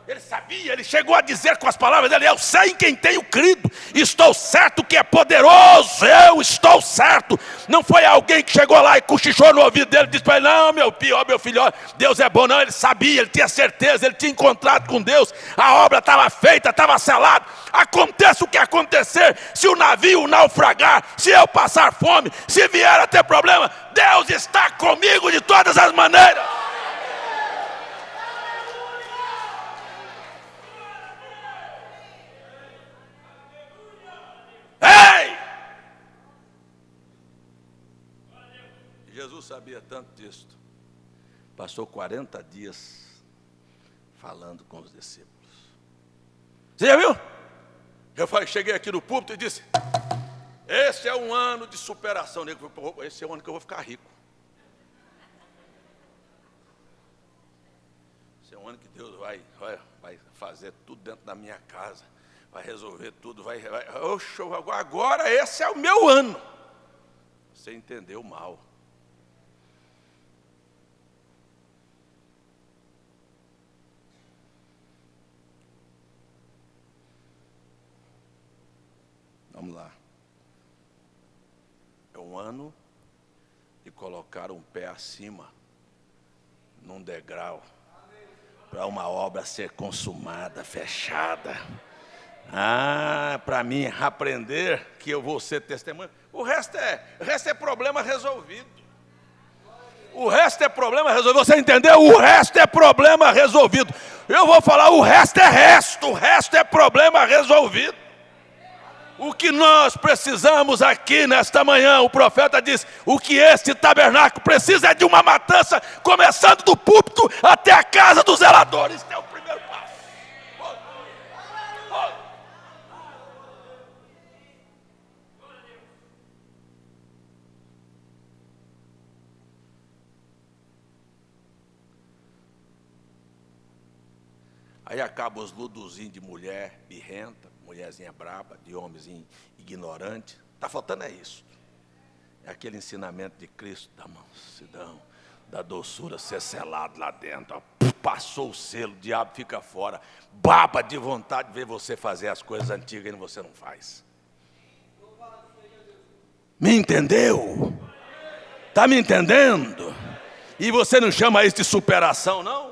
Ele sabia, ele chegou a dizer com as palavras dele, eu sei em quem tenho crido, estou certo que é poderoso, eu estou certo. Não foi alguém que chegou lá e cochichou no ouvido dele e disse para ele, não, meu filho, Deus é bom. Não, ele sabia, ele tinha certeza, ele tinha encontrado com Deus, a obra estava feita, estava selada. Aconteça o que acontecer, se o navio naufragar, se eu passar fome, se vier a ter problema, Deus está comigo de todas as maneiras. Ei! Jesus sabia tanto disso. Passou 40 dias falando com os discípulos. Você já viu? Eu cheguei aqui no púlpito e disse, esse é um ano de superação. Esse é o ano que eu vou ficar rico. Esse é um ano que Deus vai fazer tudo dentro da minha casa. Vai resolver tudo, agora esse é o meu ano. Você entendeu mal. Vamos lá. É um ano de colocar um pé acima, num degrau, para uma obra ser consumada, fechada. Para mim aprender que eu vou ser testemunha. O resto é problema resolvido. O resto é problema resolvido. Você entendeu? O resto é problema resolvido. Eu vou falar, o resto é problema resolvido. O que nós precisamos aqui nesta manhã, o profeta diz, o que este tabernáculo precisa é de uma matança, começando do púlpito até a casa dos zeladores. Este é o primeiro passo. Aí acabam os luduzinhos de mulher birrenta, mulherzinha braba, de homenzinho ignorante. Está faltando é isso. É aquele ensinamento de Cristo, da mansidão, da doçura ser selado lá dentro. Ó. Passou o selo, o diabo fica fora. Baba de vontade de ver você fazer as coisas antigas e você não faz. Me entendeu? Está me entendendo? E você não chama isso de superação, não?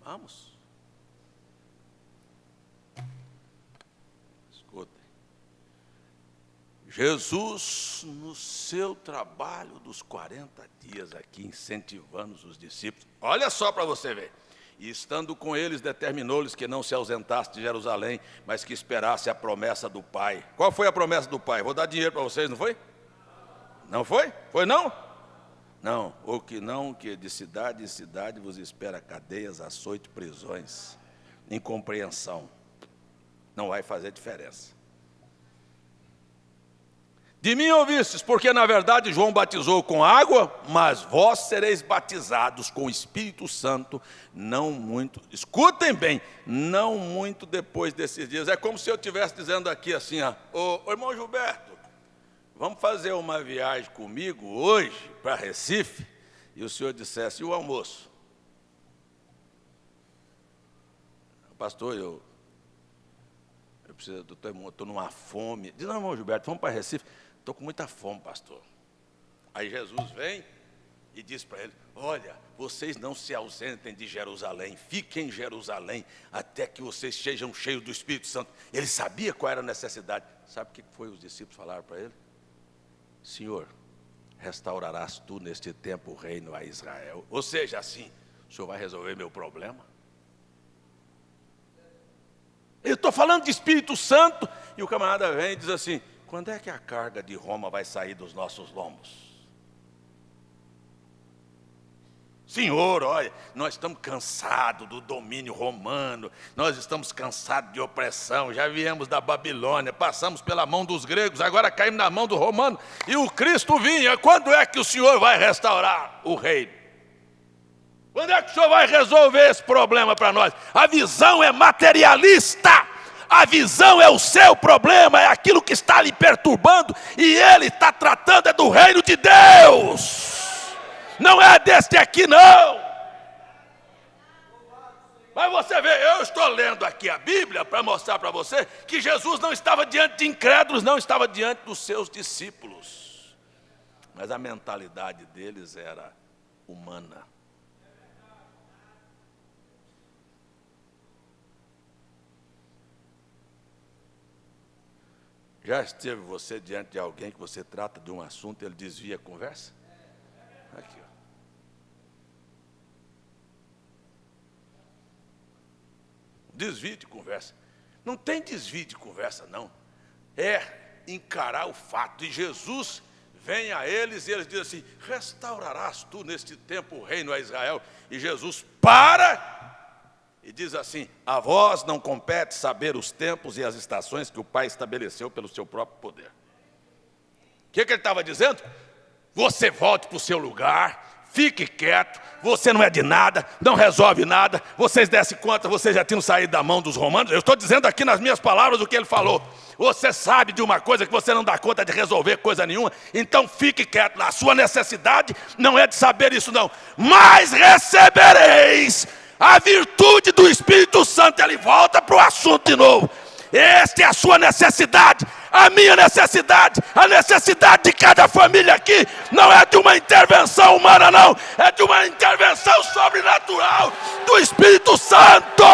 Vamos. Escutem. Jesus, no seu trabalho dos 40 dias aqui, incentivando os discípulos, olha só para você ver, e estando com eles, determinou-lhes que não se ausentasse de Jerusalém, mas que esperasse a promessa do Pai. Qual foi a promessa do Pai? Vou dar dinheiro para vocês, não foi? Não foi? Foi não? Não, ou que não, que de cidade em cidade vos espera cadeias, açoite, prisões, incompreensão. Não vai fazer diferença. De mim ouvistes, porque na verdade João batizou com água, mas vós sereis batizados com o Espírito Santo, não muito, escutem bem, não muito depois desses dias. É como se eu estivesse dizendo aqui assim, ô irmão Gilberto, vamos fazer uma viagem comigo hoje para Recife? E o senhor dissesse, e o almoço? Pastor, eu estou numa fome. Diz, não, irmão Gilberto, vamos para Recife. Estou com muita fome, pastor. Aí Jesus vem e diz para ele, olha, vocês não se ausentem de Jerusalém, fiquem em Jerusalém, até que vocês sejam cheios do Espírito Santo. Ele sabia qual era a necessidade. Sabe o que foi os discípulos falaram para ele? Senhor, restaurarás tu neste tempo o reino a Israel. Ou seja, assim, o senhor vai resolver meu problema? Eu estou falando de Espírito Santo, e o camarada vem e diz assim, quando é que a carga de Roma vai sair dos nossos lombos? Senhor, olha, nós estamos cansados do domínio romano, nós estamos cansados de opressão, já viemos da Babilônia, passamos pela mão dos gregos, agora caímos na mão do romano, e o Cristo vinha. Quando é que o Senhor vai restaurar o reino? Quando é que o Senhor vai resolver esse problema para nós? A visão é materialista. A visão é o seu problema, é aquilo que está lhe perturbando, e ele está tratando do reino de Deus, não é deste aqui não. Mas você vê, eu estou lendo aqui a Bíblia para mostrar para você que Jesus não estava diante de incrédulos, não estava diante dos seus discípulos, mas a mentalidade deles era humana. Já esteve você diante de alguém que você trata de um assunto e ele desvia a conversa? Aqui, ó. Desvio de conversa. Não tem desvio de conversa, não. É encarar o fato. E Jesus vem a eles e eles dizem assim, restaurarás tu neste tempo o reino a Israel. E Jesus para e diz assim, a vós não compete saber os tempos e as estações que o Pai estabeleceu pelo seu próprio poder. O que ele estava dizendo? Você volte para o seu lugar, fique quieto, você não é de nada, não resolve nada, vocês dessem conta, vocês já tinham saído da mão dos romanos. Eu estou dizendo aqui nas minhas palavras o que ele falou. Você sabe de uma coisa que você não dá conta de resolver coisa nenhuma, então fique quieto lá. A sua necessidade não é de saber isso não, mas recebereis a virtude do Espírito Santo. Ele volta para o assunto de novo. Esta é a sua necessidade, a minha necessidade, a necessidade de cada família aqui. Não é de uma intervenção humana não, é de uma intervenção sobrenatural do Espírito Santo.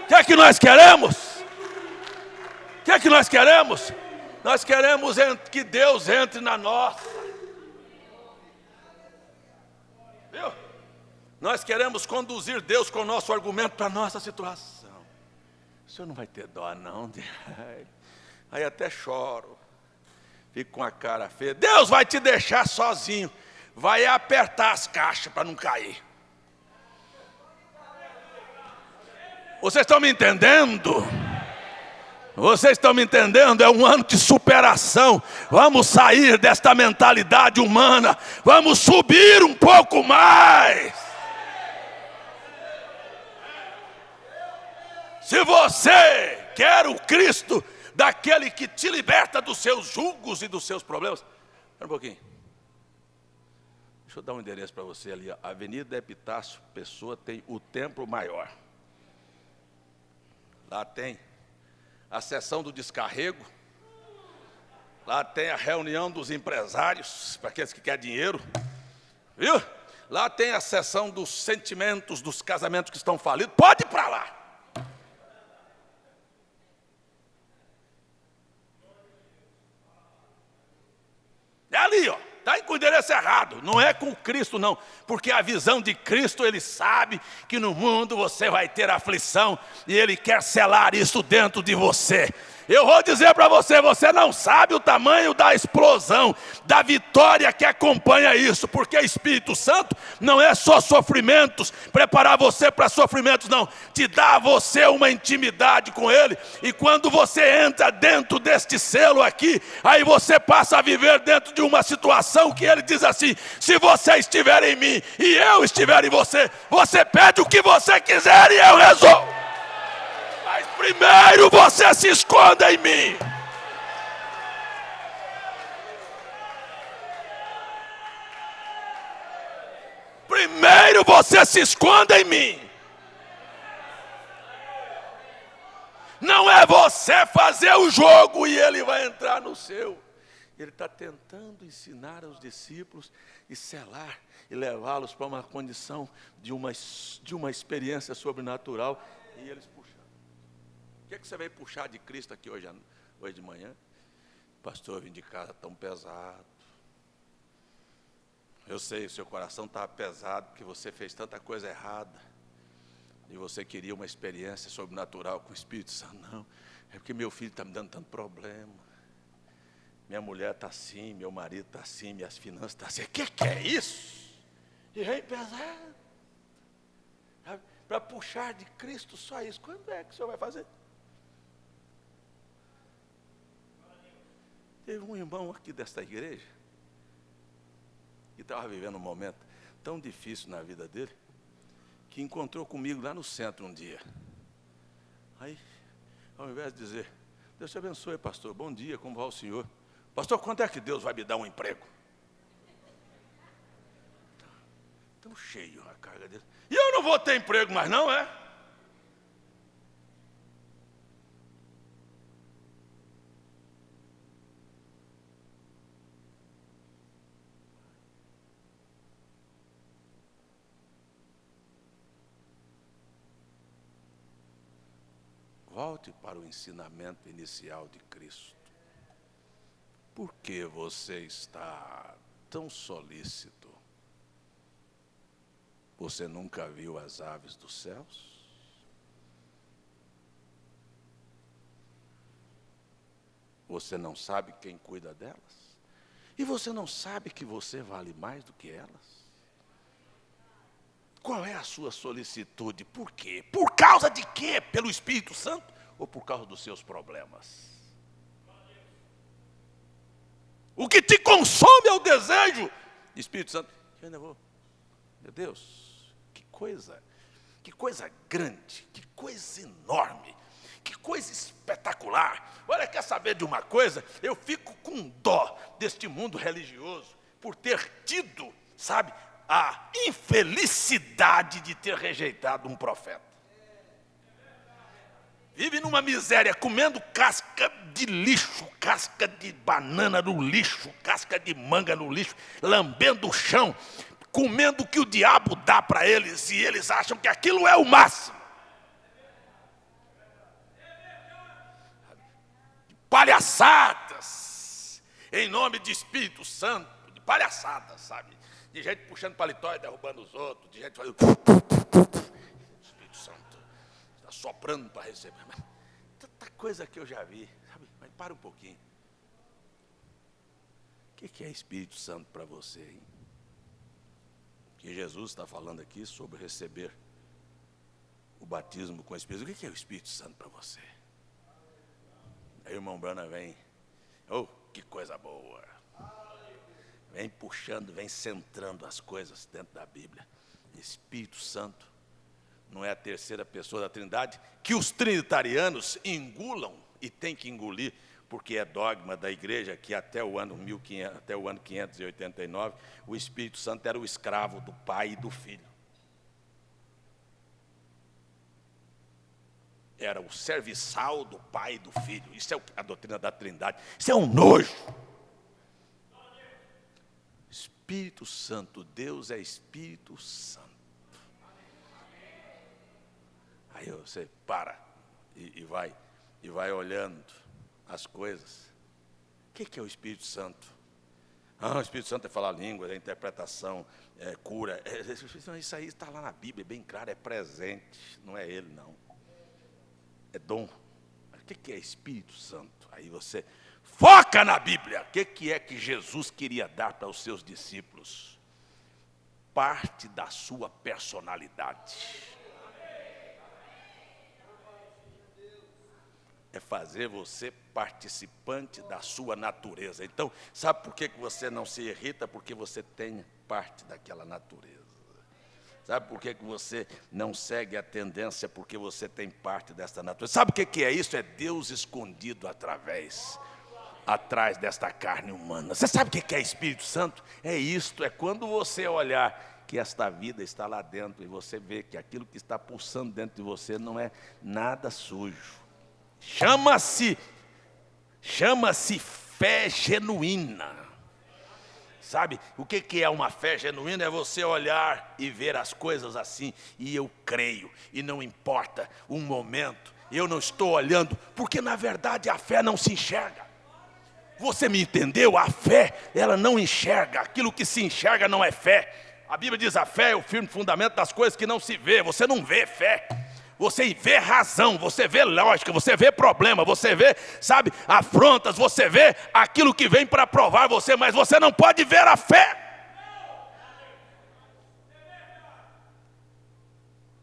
O que é que nós queremos? O que é que nós queremos? Nós queremos que Deus entre na nossa. Viu? Nós queremos conduzir Deus com o nosso argumento para a nossa situação. O senhor não vai ter dó não. Aí até choro. Fico com a cara feia. Deus vai te deixar sozinho. Vai apertar as caixas para não cair. Vocês estão me entendendo? Vocês estão me entendendo? É um ano de superação. Vamos sair desta mentalidade humana. Vamos subir um pouco mais. Se você quer o Cristo, daquele que te liberta dos seus julgos e dos seus problemas. Espera um pouquinho. Deixa eu dar um endereço para você ali. Avenida Epitácio Pessoa tem o Templo Maior. Lá tem a sessão do descarrego, lá tem a reunião dos empresários, para aqueles que querem dinheiro, viu? Lá tem a seção dos sentimentos dos casamentos que estão falidos. Pode ir para lá. É ali, ó. Está com o endereço errado. Não é com Cristo, não. Porque a visão de Cristo, Ele sabe que no mundo você vai ter aflição. E Ele quer selar isso dentro de você. Eu vou dizer para você, você não sabe o tamanho da explosão, da vitória que acompanha isso, porque Espírito Santo não é só sofrimentos, preparar você para sofrimentos, não, te dá a você uma intimidade com Ele, e quando você entra dentro deste selo aqui, aí você passa a viver dentro de uma situação que Ele diz assim, se você estiver em mim e eu estiver em você, você pede o que você quiser e eu resolvo. Mas primeiro você se esconda em mim. Primeiro você se esconda em mim. Não é você fazer o jogo e ele vai entrar no seu. Ele está tentando ensinar aos discípulos e selar e levá-los para uma condição de uma experiência sobrenatural. E eles puxam. O que você veio puxar de Cristo aqui hoje de manhã? Pastor, eu vim de casa tão pesado. Eu sei, o seu coração estava pesado, porque você fez tanta coisa errada. E você queria uma experiência sobrenatural com o Espírito Santo. Não, é porque meu filho está me dando tanto problema. Minha mulher está assim, meu marido está assim, minhas finanças estão assim. O que é isso? E vem pesado. Para puxar de Cristo só isso. Quando é que o senhor vai fazer? Teve um irmão aqui desta igreja que estava vivendo um momento tão difícil na vida dele, que encontrou comigo lá no centro um dia. Aí, ao invés de dizer, Deus te abençoe, pastor, bom dia, como vai o senhor? Pastor, quando é que Deus vai me dar um emprego? Tão cheio a carga dele. E eu não vou ter emprego mais não, é? Volte para o ensinamento inicial de Cristo. Por que você está tão solícito? Você nunca viu as aves dos céus? Você não sabe quem cuida delas? E você não sabe que você vale mais do que elas? Qual é a sua solicitude? Por quê? Por causa de quê? Pelo Espírito Santo ou por causa dos seus problemas? O que te consome é o desejo. Espírito Santo, eu ainda vou. Meu Deus, que coisa grande, que coisa enorme, que coisa espetacular. Olha, quer saber de uma coisa? Eu fico com dó deste mundo religioso por ter tido, sabe, a infelicidade de ter rejeitado um profeta. Vive numa miséria, comendo casca de lixo, casca de banana no lixo, casca de manga no lixo, lambendo o chão, comendo o que o diabo dá para eles, e eles acham que aquilo é o máximo. Palhaçadas, em nome de Espírito Santo, de palhaçadas, sabe? De gente puxando paletó e derrubando os outros, de gente fazendo... Espírito Santo está soprando para receber. Tanta coisa que eu já vi, sabe? Mas para um pouquinho. O que é Espírito Santo para você, hein? Que Jesus está falando aqui sobre receber o batismo com o Espírito. O que é o Espírito Santo para você? Aí o irmão Brana vem, oh, que coisa boa. Vem puxando, vem centrando as coisas dentro da Bíblia. Espírito Santo não é a terceira pessoa da Trindade, que os trinitarianos engulam e tem que engolir, porque é dogma da igreja que até o ano 589, o Espírito Santo era o escravo do Pai e do Filho. Era o serviçal do Pai e do Filho. Isso é a doutrina da Trindade. Isso é um nojo. Espírito Santo, Deus é Espírito Santo. Aí você para e vai olhando as coisas. O que é o Espírito Santo? O Espírito Santo é falar língua, é interpretação, é cura. Isso aí está lá na Bíblia, bem claro, é presente, não é ele não. É dom. O que é Espírito Santo? Aí você foca na Bíblia. O que é que Jesus queria dar para os seus discípulos? Parte da sua personalidade. É fazer você participante da sua natureza. Então, sabe por que você não se irrita? Porque você tem parte daquela natureza. Sabe por que você não segue a tendência? Porque você tem parte dessa natureza. Sabe o que é isso? É Deus escondido atrás desta carne humana. Você sabe o que é Espírito Santo? É isto, é quando você olhar que esta vida está lá dentro e você vê que aquilo que está pulsando dentro de você não é nada sujo. Chama-se fé genuína. Sabe, o que é uma fé genuína? É você olhar e ver as coisas assim, e eu creio, e não importa um momento, eu não estou olhando, porque na verdade a fé não se enxerga. Você me entendeu? A fé, ela não enxerga, aquilo que se enxerga não é fé. A Bíblia diz: a fé é o firme fundamento das coisas que não se vê. Você não vê fé. Você vê razão, você vê lógica, você vê problema, você vê, sabe, afrontas, você vê aquilo que vem para provar você, mas você não pode ver a fé.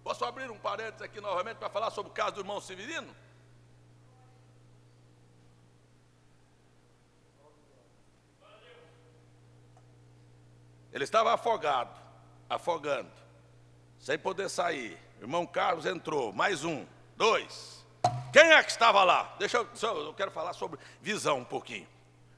Posso abrir um parênteses aqui novamente para falar sobre o caso do irmão Severino? Ele estava afogando, sem poder sair. O irmão Carlos entrou, mais um, 2. Quem é que estava lá? Eu quero falar sobre visão um pouquinho.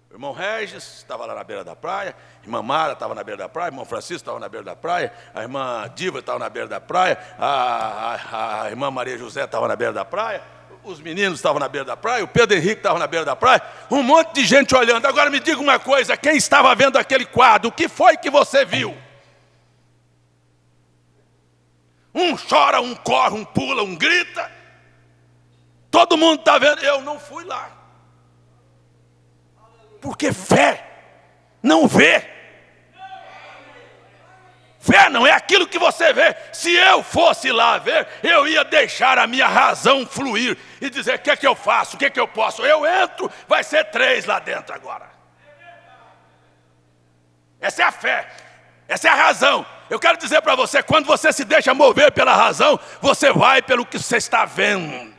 O irmão Regis estava lá na beira da praia, a irmã Mara estava na beira da praia, o irmão Francisco estava na beira da praia, a irmã Diva estava na beira da praia, a irmã Maria José estava na beira da praia, os meninos estavam na beira da praia, o Pedro Henrique estava na beira da praia, um monte de gente olhando. Agora me diga uma coisa, quem estava vendo aquele quadro, o que foi que você viu? Um chora, um corre, um pula, um grita. Todo mundo está vendo. Eu não fui lá. Porque fé não vê. Fé não é aquilo que você vê. Se eu fosse lá ver, eu ia deixar a minha razão fluir e dizer: o que é que eu faço, o que é que eu posso. Eu entro, vai ser 3 lá dentro agora. Essa é a fé. Essa é a razão. Eu quero dizer para você, quando você se deixa mover pela razão, você vai pelo que você está vendo.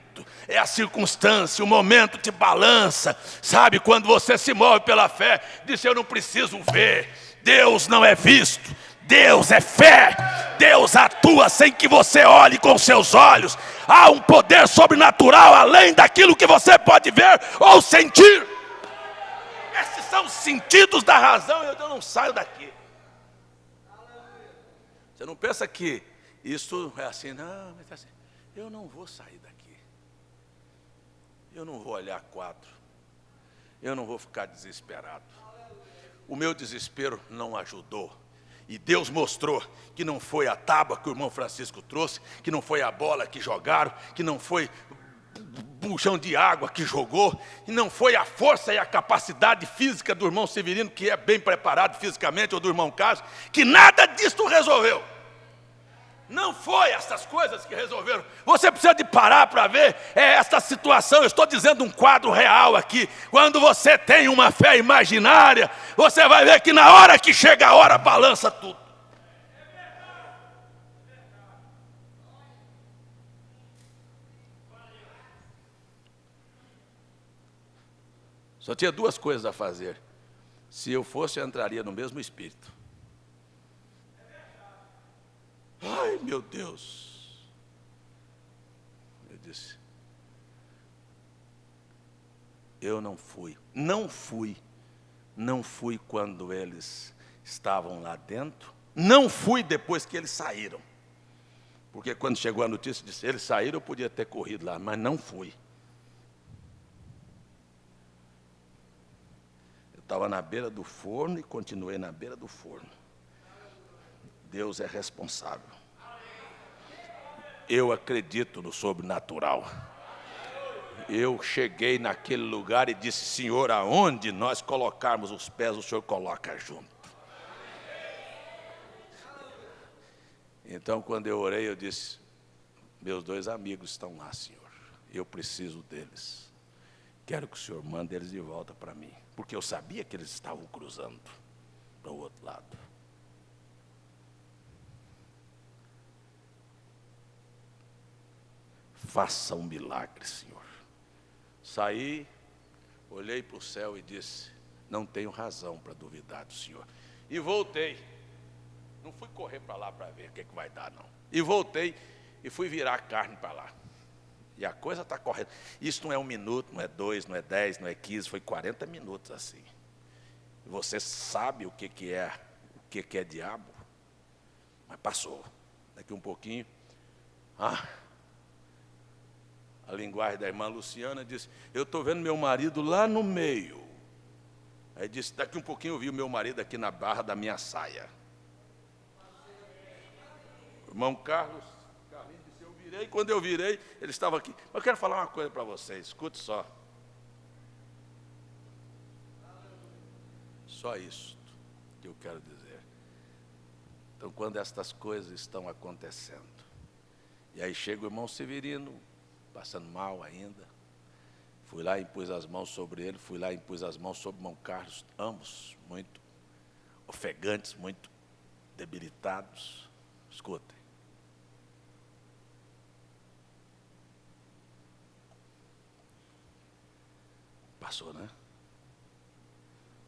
É a circunstância, o momento te balança. Sabe, quando você se move pela fé, diz: eu não preciso ver. Deus não é visto, Deus é fé. Deus atua sem que você olhe com seus olhos. Há um poder sobrenatural além daquilo que você pode ver ou sentir. Esses são os sentidos da razão. Eu não saio daqui. Você não pensa que isso é assim, não, mas é assim. Eu não vou sair daqui. Eu não vou olhar quadro. Eu não vou ficar desesperado. O meu desespero não ajudou. E Deus mostrou que não foi a tábua que o irmão Francisco trouxe, que não foi a bola que jogaram, que não foi buchão de água que jogou, e não foi a força e a capacidade física do irmão Severino, que é bem preparado fisicamente, ou do irmão Carlos, que nada disso resolveu. Não foi essas coisas que resolveram. Você precisa de parar para ver esta situação. Eu estou dizendo um quadro real aqui. Quando você tem uma fé imaginária, você vai ver que na hora que chega a hora, balança tudo. Só tinha 2 coisas a fazer. Se eu fosse, eu entraria no mesmo espírito. Ai, meu Deus. Eu disse: eu não fui. Não fui quando eles estavam lá dentro. Não fui depois que eles saíram. Porque quando chegou a notícia, disse: eles saíram, eu podia ter corrido lá, mas não fui. Eu estava na beira do forno e continuei na beira do forno. Deus é responsável. Eu acredito no sobrenatural. Eu cheguei naquele lugar e disse: Senhor, aonde nós colocarmos os pés, o Senhor coloca junto. Então, quando eu orei, eu disse: meus 2 amigos estão lá, Senhor. Eu preciso deles. Quero que o Senhor mande eles de volta para mim. Porque eu sabia que eles estavam cruzando para o outro lado. Faça um milagre, Senhor. Saí, olhei para o céu e disse: não tenho razão para duvidar do Senhor. E voltei. Não fui correr para lá para ver o que vai dar, não. E voltei e fui virar a carne para lá. E a coisa está correndo. Isso não é 1 minuto, não é 2, não é 10, não é 15, foi 40 minutos assim. Você sabe o que é diabo? Mas passou. Daqui um pouquinho, a linguagem da irmã Luciana disse: eu estou vendo meu marido lá no meio. Aí disse: daqui um pouquinho eu vi o meu marido aqui na barra da minha saia. O irmão Carlinhos disse: eu virei. Quando eu virei, ele estava aqui. Mas eu quero falar uma coisa para vocês, escute só. Só isso que eu quero dizer. Então, quando estas coisas estão acontecendo, e aí chega o irmão Severino, passando mal ainda, fui lá e impus as mãos sobre ele, fui lá e impus as mãos sobre o irmão Carlos, ambos muito ofegantes, muito debilitados. Escutem. Passou, né?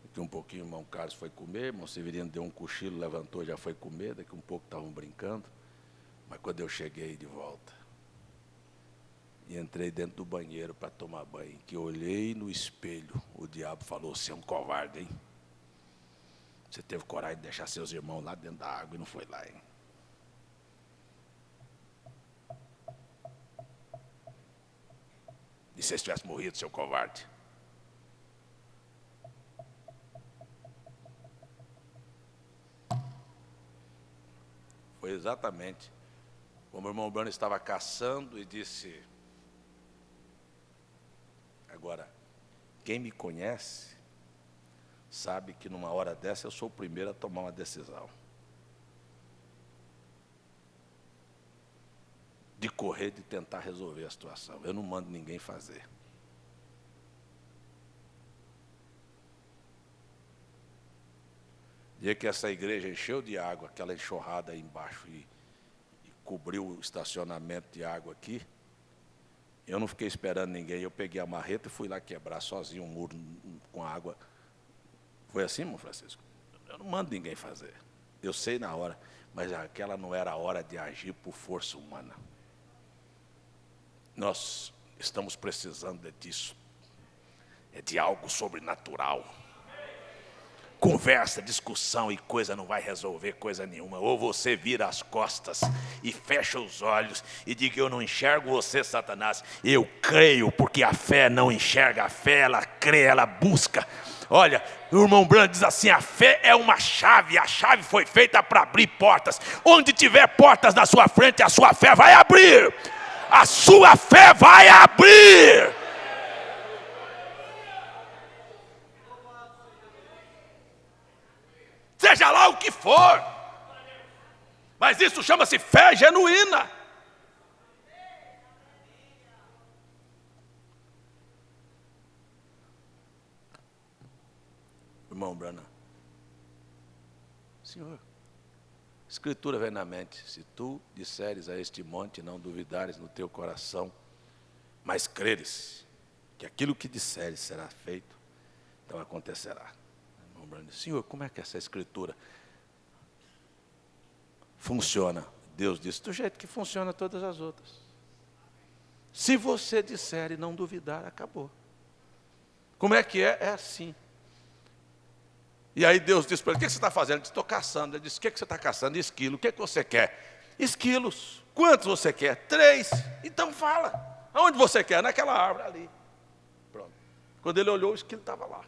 Daqui um pouquinho o irmão Carlos foi comer, o irmão Severino deu um cochilo, levantou, já foi comer, daqui um pouco estavam brincando. Mas quando eu cheguei de volta, e entrei dentro do banheiro para tomar banho, que eu olhei no espelho, o diabo falou: você é um covarde, hein? Você teve coragem de deixar seus irmãos lá dentro da água e não foi lá, hein? E se vocês tivessem morrido, seu covarde? Foi exatamente como o irmão Bruno estava caçando e disse: agora, quem me conhece sabe que numa hora dessa eu sou o primeiro a tomar uma decisão. De correr, de tentar resolver a situação. Eu não mando ninguém fazer. Dia que essa igreja encheu de água, aquela enxurrada aí embaixo e cobriu o estacionamento de água aqui, eu não fiquei esperando ninguém, eu peguei a marreta e fui lá quebrar sozinho um muro com água. Foi assim, irmão Francisco? Eu não mando ninguém fazer. Eu sei na hora, mas aquela não era a hora de agir por força humana. Nós estamos precisando disso. É de algo sobrenatural. Conversa, discussão e coisa não vai resolver coisa nenhuma. Ou você vira as costas e fecha os olhos e diga: eu não enxergo você, Satanás. Eu creio, porque a fé não enxerga. A fé, ela crê, ela busca. Olha, o irmão Branco diz assim: a fé é uma chave. A chave foi feita para abrir portas. Onde tiver portas na sua frente, a sua fé vai abrir. A sua fé vai abrir. Seja lá o que for, mas isso chama-se fé genuína. Irmão Branham, Senhor, a Escritura vem na mente: se tu disseres a este monte, não duvidares no teu coração, mas creres que aquilo que disseres será feito, então acontecerá. Irmão Branham, Senhor, como é que essa Escritura funciona? Deus disse: do jeito que funciona todas as outras. Se você disser e não duvidar, acabou. Como é que é? É assim. E aí Deus disse para ele: o que você está fazendo? Ele disse: estou caçando. Ele disse: o que você está caçando? Esquilo. O que você quer? Esquilos. Quantos você quer? 3. Então fala. Aonde você quer? Naquela árvore ali. Pronto. Quando ele olhou, o esquilo estava lá.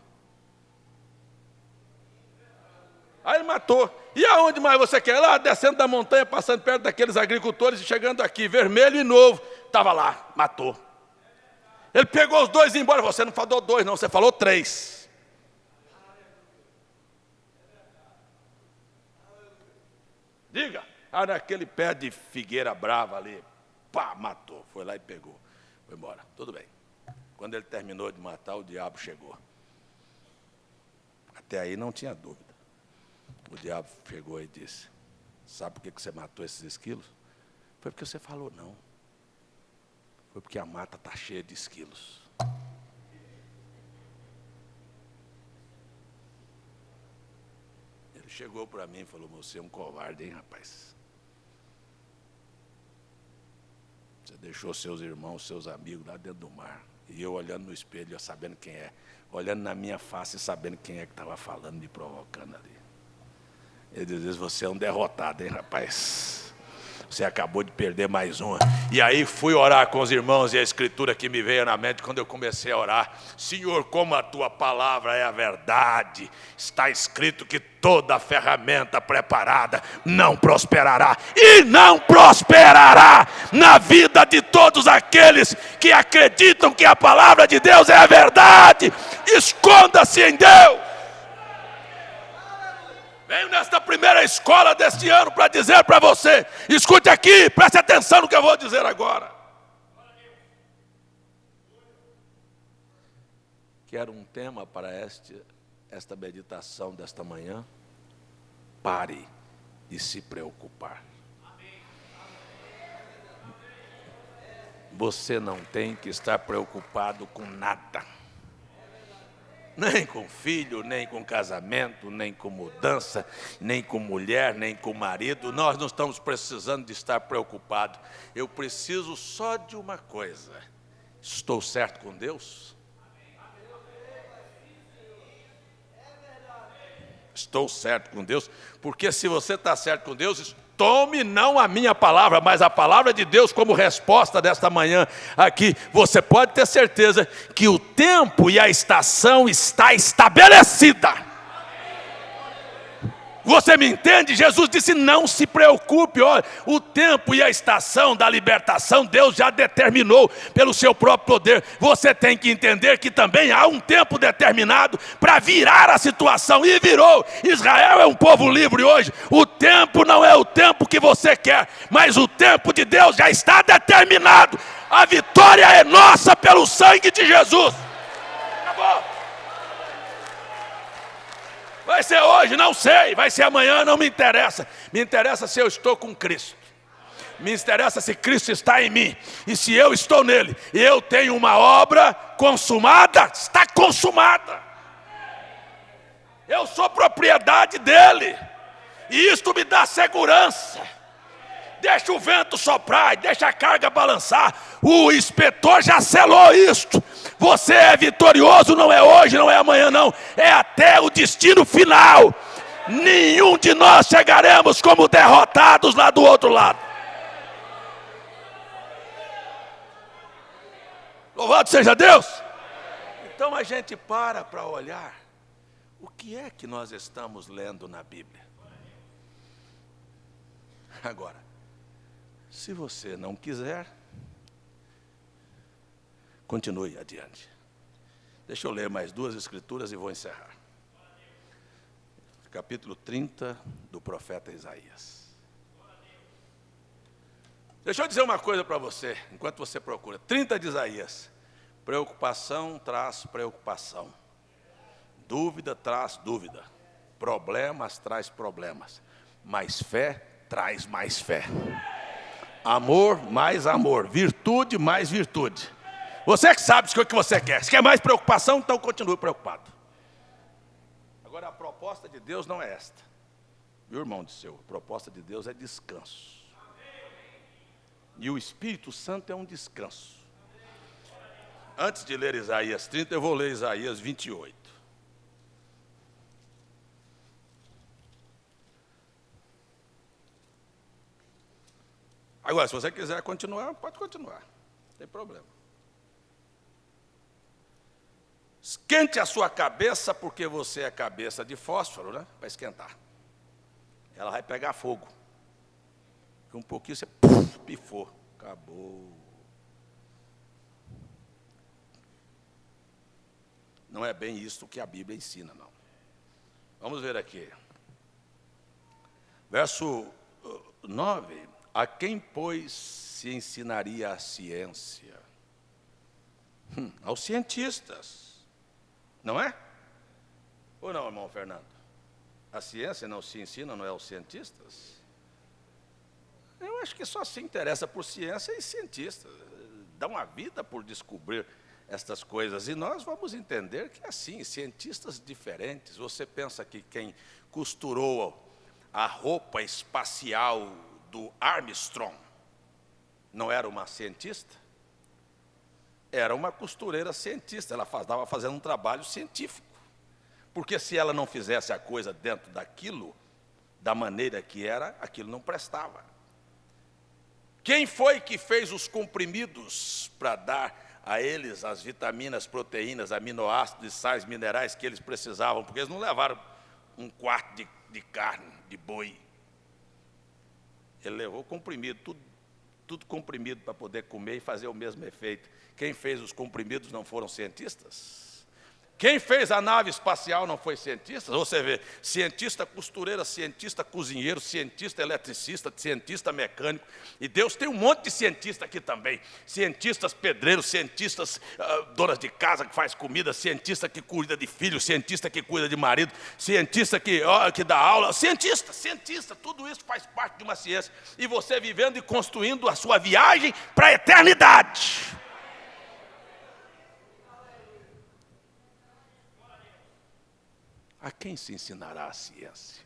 Aí ele matou. E aonde mais você quer? Lá descendo da montanha, passando perto daqueles agricultores e chegando aqui, vermelho e novo. Estava lá, matou. Ele pegou os dois e ia embora. Você não falou dois, não, você falou três. Diga. Ah, naquele pé de figueira brava ali, pá, matou. Foi lá e pegou. Foi embora. Tudo bem. Quando ele terminou de matar, o diabo chegou. Até aí não tinha dúvida. O diabo chegou e disse: sabe por que você matou esses esquilos? Foi porque você falou não. Foi porque a mata está cheia de esquilos. Ele chegou para mim e falou: você é um covarde, hein, rapaz? Você deixou seus irmãos, seus amigos lá dentro do mar. E eu olhando no espelho, sabendo quem é. Olhando na minha face e sabendo quem é que estava falando, me provocando ali. Ele diz: você é um derrotado, hein, rapaz? Você acabou de perder mais uma. E aí fui orar com os irmãos, e a escritura que me veio na mente quando eu comecei a orar: Senhor, como a tua palavra é a verdade, está escrito que toda ferramenta preparada não prosperará, e não prosperará na vida de todos aqueles que acreditam que a palavra de Deus é a verdade. Esconda-se em Deus. Venho nesta primeira escola deste ano para dizer para você: escute aqui, preste atenção no que eu vou dizer agora. Quero um tema para esta meditação desta manhã. Pare de se preocupar. Você não tem que estar preocupado com nada. Nem com filho, nem com casamento, nem com mudança, nem com mulher, nem com marido. Nós não estamos precisando de estar preocupados. Eu preciso só de uma coisa: estou certo com Deus? Estou certo com Deus? Porque se você está certo com Deus, tome não a minha palavra, mas a palavra de Deus como resposta desta manhã aqui. Você pode ter certeza que o tempo e a estação está estabelecida. Você me entende? Jesus disse: não se preocupe, olha, o tempo e a estação da libertação Deus já determinou pelo seu próprio poder. Você tem que entender que também há um tempo determinado para virar a situação, e virou. Israel é um povo livre hoje. O tempo não é o tempo que você quer, mas o tempo de Deus já está determinado. A vitória é nossa pelo sangue de Jesus. Acabou. Vai ser hoje? Não sei. Vai ser amanhã? Não me interessa. Me interessa se eu estou com Cristo. Me interessa se Cristo está em mim. E se eu estou nele, e eu tenho uma obra consumada, está consumada. Eu sou propriedade dele. E isto me dá segurança. Deixa o vento soprar, deixa a carga balançar. O inspetor já selou isto. Você é vitorioso, não é hoje, não é amanhã, não. É até o destino final. Nenhum de nós chegaremos como derrotados lá do outro lado. Louvado seja Deus. Então a gente para olhar o que é que nós estamos lendo na Bíblia. Agora, se você não quiser, continue adiante. Deixa eu ler mais duas escrituras e vou encerrar. Capítulo 30 do profeta Isaías. Deixa eu dizer uma coisa para você, enquanto você procura. 30 de Isaías. Preocupação traz preocupação. Dúvida traz dúvida. Problemas traz problemas. Mais fé traz mais fé. Amor mais amor. Virtude mais virtude. Você que sabe o que você quer. Se quer mais preocupação, então continue preocupado. Agora, a proposta de Deus não é esta. Meu irmão disse: a proposta de Deus é descanso. E o Espírito Santo é um descanso. Antes de ler Isaías 30, eu vou ler Isaías 28. Agora, se você quiser continuar, pode continuar. Não tem problema. Esquente a sua cabeça, porque você é cabeça de fósforo, né? Para esquentar. ela vai pegar fogo. Um pouquinho você pifou, acabou. Não é bem isso que a Bíblia ensina, não. Vamos ver aqui. Verso 9. A quem, pois, se ensinaria a ciência? Aos cientistas. Não é? Ou não, irmão Fernando? A ciência não se ensina, não é aos cientistas? Eu acho que só se interessa por ciência e cientistas. Dão a vida por descobrir estas coisas. E nós vamos entender que assim, cientistas diferentes. Você pensa que quem costurou a roupa espacial do Armstrong não era uma cientista? Era uma costureira cientista. Ela estava fazendo um trabalho científico. Porque se ela não fizesse a coisa dentro daquilo, da maneira que era, aquilo não prestava. Quem foi que fez os comprimidos para dar a eles as vitaminas, proteínas, aminoácidos e sais minerais que eles precisavam? Porque eles não levaram um quarto de carne, de boi. Ele levou comprimido, tudo comprimido para poder comer e fazer o mesmo efeito. Quem fez os comprimidos não foram cientistas? Quem fez a nave espacial não foi cientista? Você vê, cientista costureira, cientista cozinheiro, cientista eletricista, cientista mecânico. E Deus tem um monte de cientista aqui também. Cientistas pedreiros, cientistas donas de casa que faz comida, cientista que cuida de filhos, cientista que cuida de marido, cientista que dá aula. Cientista, tudo isso faz parte de uma ciência. E você vivendo e construindo a sua viagem para a eternidade. A quem se ensinará a ciência?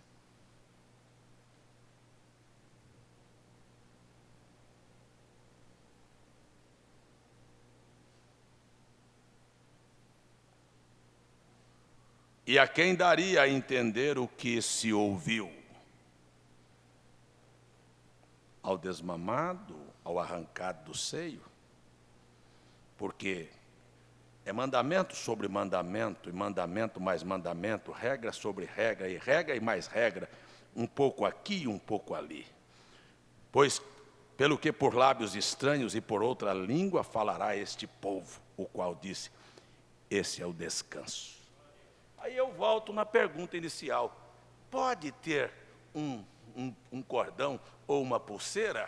E a quem daria a entender o que se ouviu? Ao desmamado, ao arrancado do seio? Porque é mandamento sobre mandamento, e mandamento mais mandamento, regra sobre regra, e regra e mais regra, um pouco aqui e um pouco ali. Pois, pelo que por lábios estranhos e por outra língua falará este povo, o qual disse, esse é o descanso. Aí eu volto na pergunta inicial, pode ter um cordão ou uma pulseira?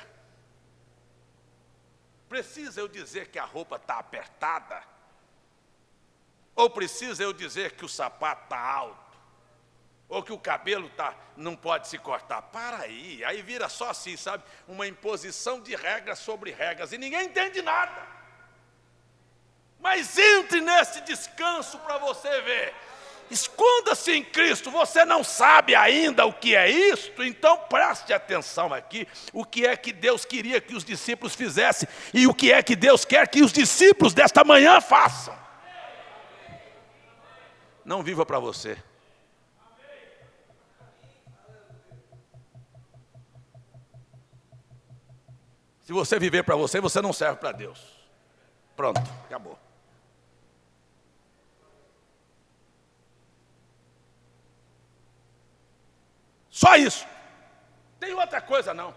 Precisa eu dizer que a roupa está apertada? Ou precisa eu dizer que o sapato está alto? Ou que o cabelo não pode se cortar? Para aí, aí vira só assim, sabe? Uma imposição de regras sobre regras, e ninguém entende nada. Mas entre nesse descanso para você ver. Esconda-se em Cristo, você não sabe ainda o que é isto? Então preste atenção aqui, o que é que Deus queria que os discípulos fizessem, e o que é que Deus quer que os discípulos desta manhã façam. Não viva para você. Se você viver para você, você não serve para Deus. Pronto, acabou. Só isso. Tem outra coisa não.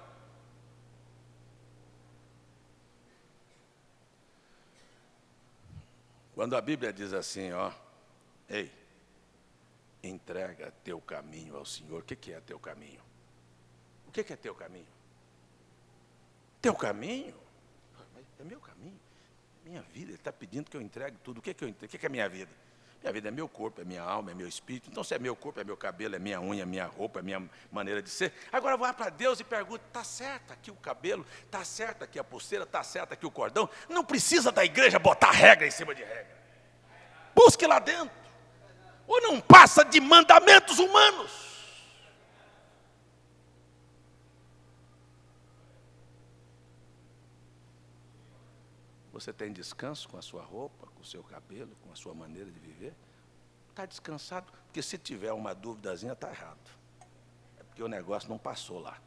Quando a Bíblia diz assim, ei, entrega teu caminho ao Senhor. O que é teu caminho? O que é teu caminho? Teu caminho? É meu caminho. Minha vida, Ele está pedindo que eu entregue tudo. O que eu entrego? O que é minha vida? Minha vida é meu corpo, é minha alma, é meu espírito. Então, se é meu corpo, é meu cabelo, é minha unha, é minha roupa, é minha maneira de ser. Agora, vá para Deus e pergunta, está certo aqui o cabelo? Está certo aqui a pulseira? Está certo aqui o cordão? Não precisa da igreja botar regra em cima de regra. Busque lá dentro. Ou não passa de mandamentos humanos. Você tem descanso com a sua roupa, com o seu cabelo, com a sua maneira de viver? Está descansado? Porque se tiver uma duvidazinha, está errado. É porque o negócio não passou lá.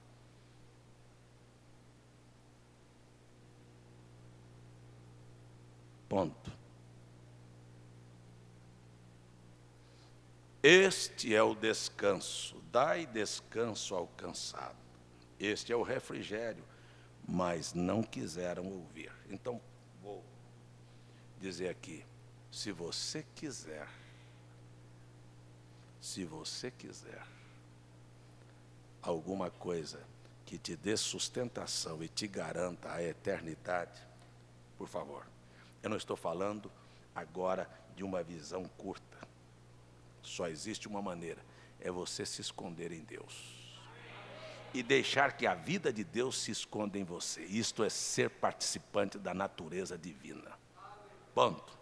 Ponto. Este é o descanso, dai descanso ao cansado. Este é o refrigério, mas não quiseram ouvir. Então, vou dizer aqui, se você quiser alguma coisa que te dê sustentação e te garanta a eternidade, por favor, eu não estou falando agora de uma visão curta. Só existe uma maneira, é você se esconder em Deus. E deixar que a vida de Deus se esconda em você. Isto é ser participante da natureza divina. Ponto.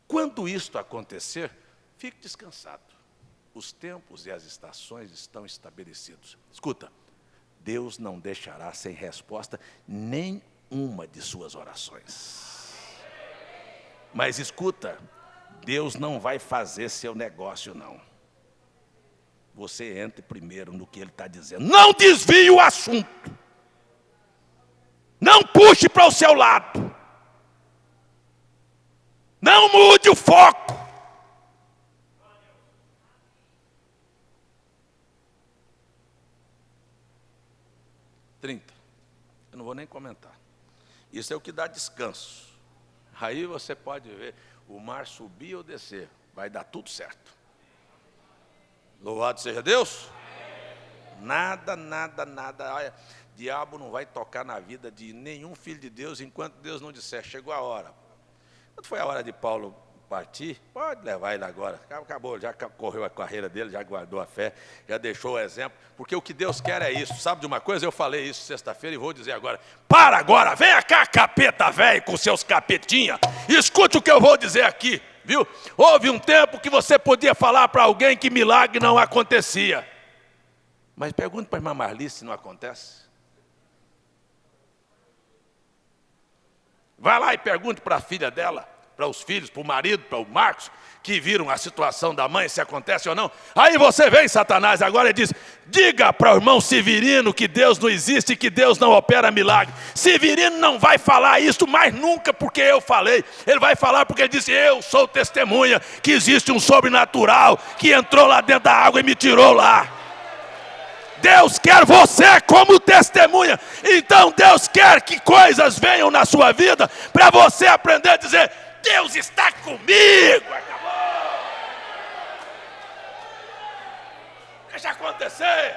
Quando isto acontecer, fique descansado. Os tempos e as estações estão estabelecidos. Escuta, Deus não deixará sem resposta nenhuma de suas orações. Mas escuta, Deus não vai fazer seu negócio, não. Você entre primeiro no que Ele está dizendo. Não desvie o assunto. Não puxe para o seu lado. Não mude o foco. Eu não vou nem comentar. Isso é o que dá descanso. Aí você pode ver o mar subir ou descer. Vai dar tudo certo. Louvado seja Deus. Nada. Olha, diabo não vai tocar na vida de nenhum filho de Deus enquanto Deus não disser, chegou a hora. Quando foi a hora de Paulo partir, pode levar ele agora. Acabou, já correu a carreira dele, já guardou a fé, já deixou o exemplo. Porque o que Deus quer é isso. Sabe de uma coisa? Eu falei isso sexta-feira e vou dizer agora. Para agora, venha cá, capeta velho, com seus capetinhas. Escute o que eu vou dizer aqui, viu? Houve um tempo que você podia falar para alguém que milagre não acontecia. Mas pergunte para a irmã Marli se não acontece. Vai lá e pergunte para a filha dela, para os filhos, para o marido, para o Marcos, que viram a situação da mãe, se acontece ou não. Aí você vem, Satanás, agora e diz, diga para o irmão Severino que Deus não existe, que Deus não opera milagre. Severino não vai falar isso mais nunca porque eu falei. Ele vai falar porque ele disse, eu sou testemunha que existe um sobrenatural que entrou lá dentro da água e me tirou lá. Deus quer você como testemunha. Então Deus quer que coisas venham na sua vida para você aprender a dizer, Deus está comigo. Acabou. Deixa acontecer.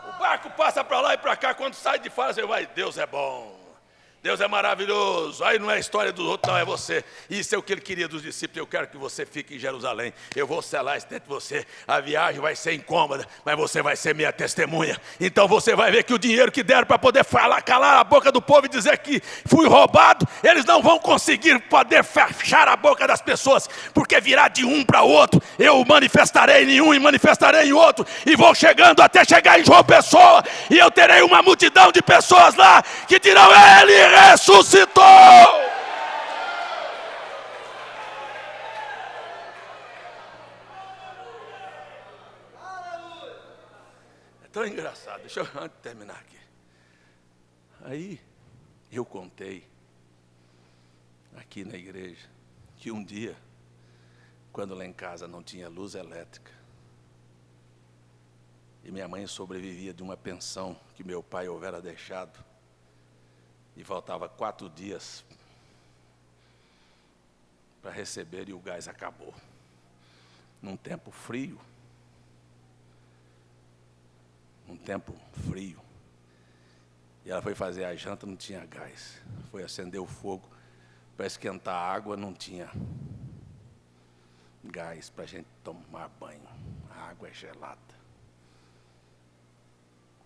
O barco passa para lá e para cá. Quando sai de fora você vai, Deus é bom. Deus é maravilhoso. Aí não é a história dos outros, não, é você. Isso é o que Ele queria dos discípulos. Eu quero que você fique em Jerusalém. Eu vou selar isso dentro de você. A viagem vai ser incômoda, mas você vai ser minha testemunha. Então você vai ver que o dinheiro que deram para poder falar, calar a boca do povo e dizer que fui roubado, eles não vão conseguir poder fechar a boca das pessoas, porque virá de um para outro. Eu manifestarei em um e manifestarei em outro, e vou chegando até chegar em João Pessoa, e eu terei uma multidão de pessoas lá que dirão, Ele ressuscitou! É tão engraçado. Deixa eu antes de terminar aqui. Aí eu contei aqui na igreja que um dia, quando lá em casa não tinha luz elétrica e minha mãe sobrevivia de uma pensão que meu pai houvera deixado, e faltava 4 dias para receber e o gás acabou. Num tempo frio. E ela foi fazer a janta, não tinha gás. Foi acender o fogo para esquentar a água, não tinha gás para a gente tomar banho. A água é gelada.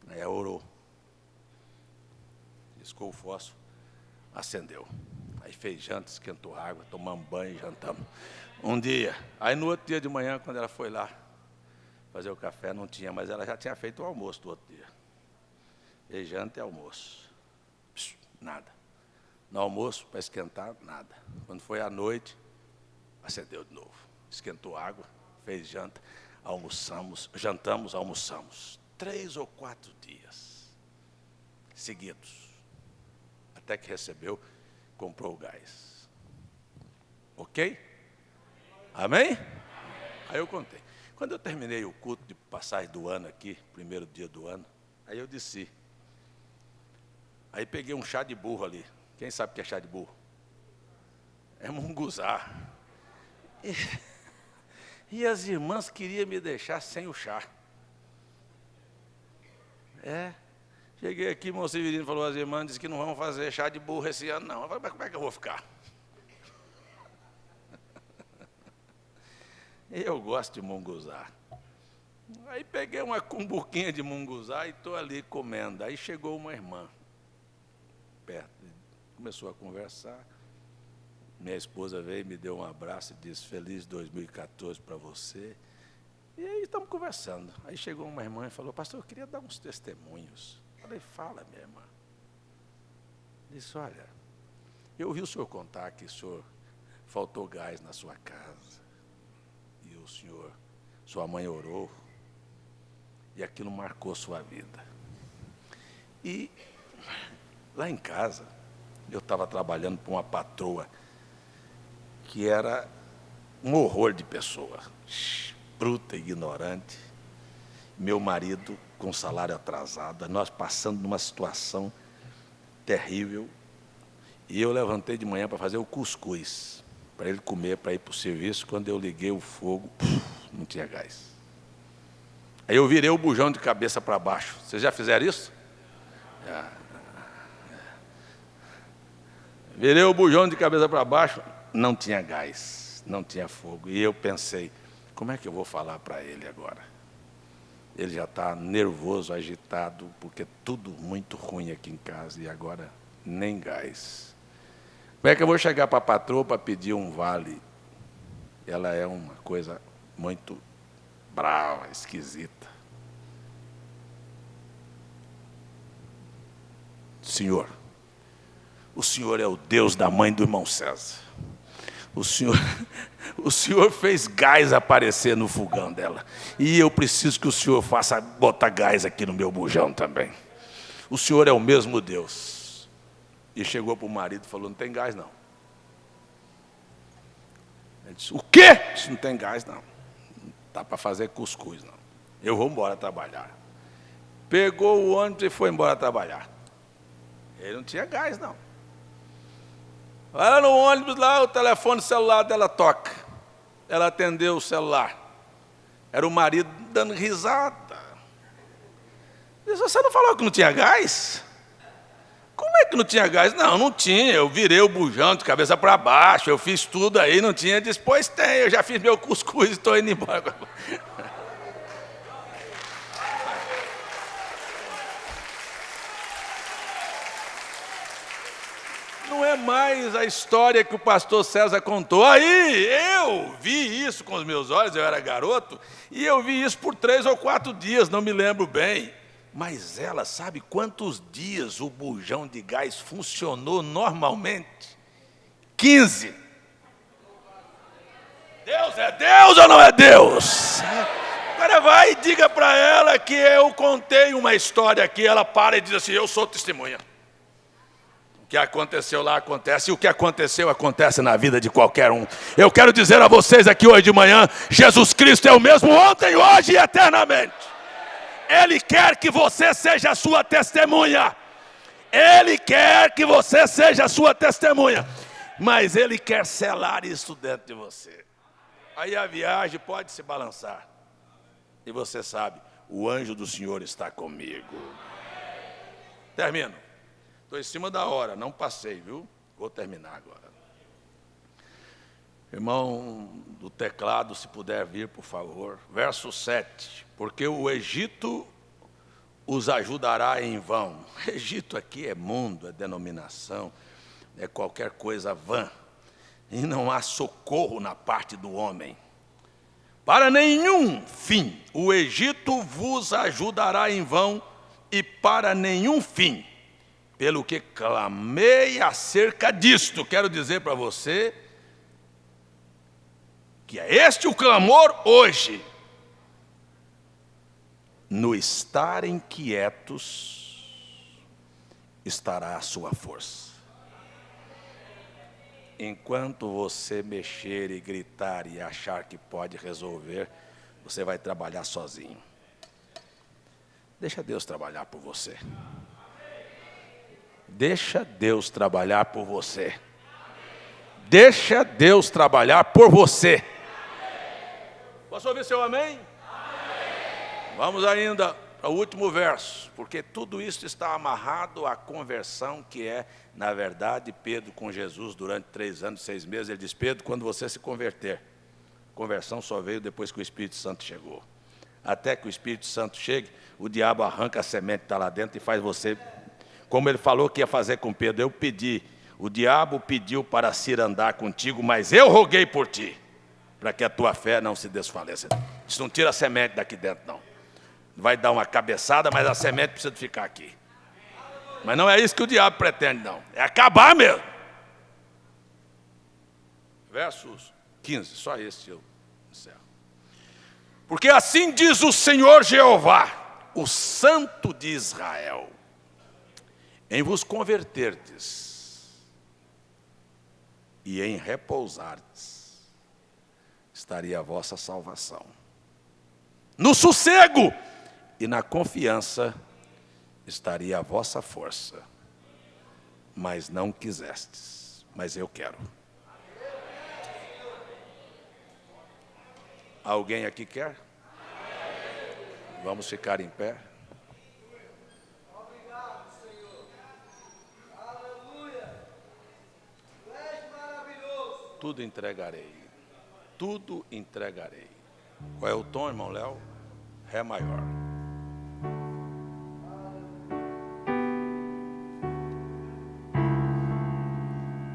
Aí ela orou. Riscou o fósforo, acendeu. Aí fez janta, esquentou água, tomamos banho e jantamos. Um dia, aí no outro dia de manhã, quando ela foi lá fazer o café, não tinha, mas ela já tinha feito o almoço do outro dia. E janta e almoço. Nada. No almoço, para esquentar, nada. Quando foi à noite, acendeu de novo. Esquentou água, fez janta, jantamos, almoçamos. 3 ou 4 dias seguidos. Até que recebeu, comprou o gás. Ok? Amém? Aí eu contei. Quando eu terminei o culto de passagem do ano aqui, primeiro dia do ano, aí eu desci. Aí peguei um chá de burro ali. Quem sabe o que é chá de burro? É munguzá. E as irmãs queriam me deixar sem o chá. Cheguei aqui, irmão Severino falou, as irmãs disse que não vamos fazer chá de burro esse ano, não. Eu falei, mas como é que eu vou ficar? Eu gosto de munguzá. Aí peguei uma cumbuquinha de munguzá e estou ali comendo. Aí chegou uma irmã perto, começou a conversar. Minha esposa veio, me deu um abraço e disse, feliz 2014 para você. E aí estamos conversando. Aí chegou uma irmã e falou, pastor, eu queria dar uns testemunhos. Falei, fala, minha irmã. Disse, olha, eu ouvi o senhor contar que o senhor faltou gás na sua casa. E o senhor, sua mãe orou. E aquilo marcou sua vida. E lá em casa, eu estava trabalhando para uma patroa que era um horror de pessoa, bruta, ignorante. Meu marido com salário atrasado, nós passando numa situação terrível. E eu levantei de manhã para fazer o cuscuz, para ele comer, para ir para o serviço. Quando eu liguei o fogo, não tinha gás. Aí eu virei o bujão de cabeça para baixo. Vocês já fizeram isso? Já. Virei o bujão de cabeça para baixo, não tinha gás, não tinha fogo. E eu pensei, como é que eu vou falar para ele agora? Ele já está nervoso, agitado, porque tudo muito ruim aqui em casa e agora nem gás. Como é que eu vou chegar para a patroa para pedir um vale? Ela é uma coisa muito brava, esquisita. Senhor, o Senhor é o Deus da mãe do irmão César. O Senhor fez gás aparecer no fogão dela. E eu preciso que o Senhor faça botar gás aqui no meu bujão também. O Senhor é o mesmo Deus. E chegou para o marido e falou, não tem gás não. Ele disse, o quê? Disse, não tem gás não. Não dá para fazer cuscuz não. Eu vou embora trabalhar. Pegou o ônibus e foi embora trabalhar. Ele não tinha gás não. Vai lá no ônibus, lá o telefone celular dela toca. Ela atendeu o celular. Era o marido dando risada. Disse, você não falou que não tinha gás? Como é que não tinha gás? Não, não tinha. Eu virei o bujão de cabeça para baixo. Eu fiz tudo aí, não tinha. Disse, pois tem, eu já fiz meu cuscuz e estou indo embora. Não é mais a história que o pastor César contou. Aí, eu vi isso com os meus olhos, eu era garoto, e eu vi isso por 3 ou 4 dias, não me lembro bem. Mas ela sabe quantos dias o bujão de gás funcionou normalmente? 15. Deus é Deus ou não é Deus? Agora vai e diga para ela que eu contei uma história aqui, ela para e diz assim, eu sou testemunha. O que aconteceu lá acontece, e o que aconteceu acontece na vida de qualquer um. Eu quero dizer a vocês aqui hoje de manhã, Jesus Cristo é o mesmo ontem, hoje e eternamente. Ele quer que você seja a sua testemunha. Ele quer que você seja a sua testemunha. Mas Ele quer selar isso dentro de você. Aí a viagem pode se balançar. E você sabe, o anjo do Senhor está comigo. Termino. Estou em cima da hora, não passei, viu? Vou terminar agora. Irmão do teclado, se puder vir, por favor. Verso 7. Porque o Egito os ajudará em vão. Egito aqui é mundo, é denominação, é qualquer coisa vã. E não há socorro na parte do homem. Para nenhum fim, o Egito vos ajudará em vão e para nenhum fim. Pelo que clamei acerca disto, quero dizer para você que é este o clamor hoje. No estarem quietos estará a sua força. enquanto você mexer e gritar e achar que pode resolver, você vai trabalhar sozinho. Deixa Deus trabalhar por você. Deixa Deus trabalhar por você. Deixa Deus trabalhar por você. Posso ouvir seu amém? Vamos ainda para o último verso, porque tudo isso está amarrado à conversão que é, na verdade, Pedro com Jesus durante 3 anos, 6 meses. Ele diz: Pedro, quando você se converter, conversão só veio depois que o Espírito Santo chegou. Até que o Espírito Santo chegue, o diabo arranca a semente que está lá dentro e faz você, como ele falou que ia fazer com Pedro. Eu pedi, o diabo pediu para cirandar contigo, mas eu roguei por ti, para que a tua fé não se desfaleça. Isso não tira a semente daqui dentro, não. Vai dar uma cabeçada, mas a semente precisa ficar aqui. Mas não é isso que o diabo pretende, não. É acabar mesmo. Versos 15, só esse eu encerro. Porque assim diz o Senhor Jeová, o Santo de Israel: em vos converterdes e em repousardes, estaria a vossa salvação. No sossego e na confiança estaria a vossa força. Mas não quisestes, mas eu quero. Alguém aqui quer? Vamos ficar em pé. Obrigado, Senhor. Aleluia. Tu és maravilhoso. Tudo entregarei. Tudo entregarei. Qual é o tom, irmão Léo? Ré maior.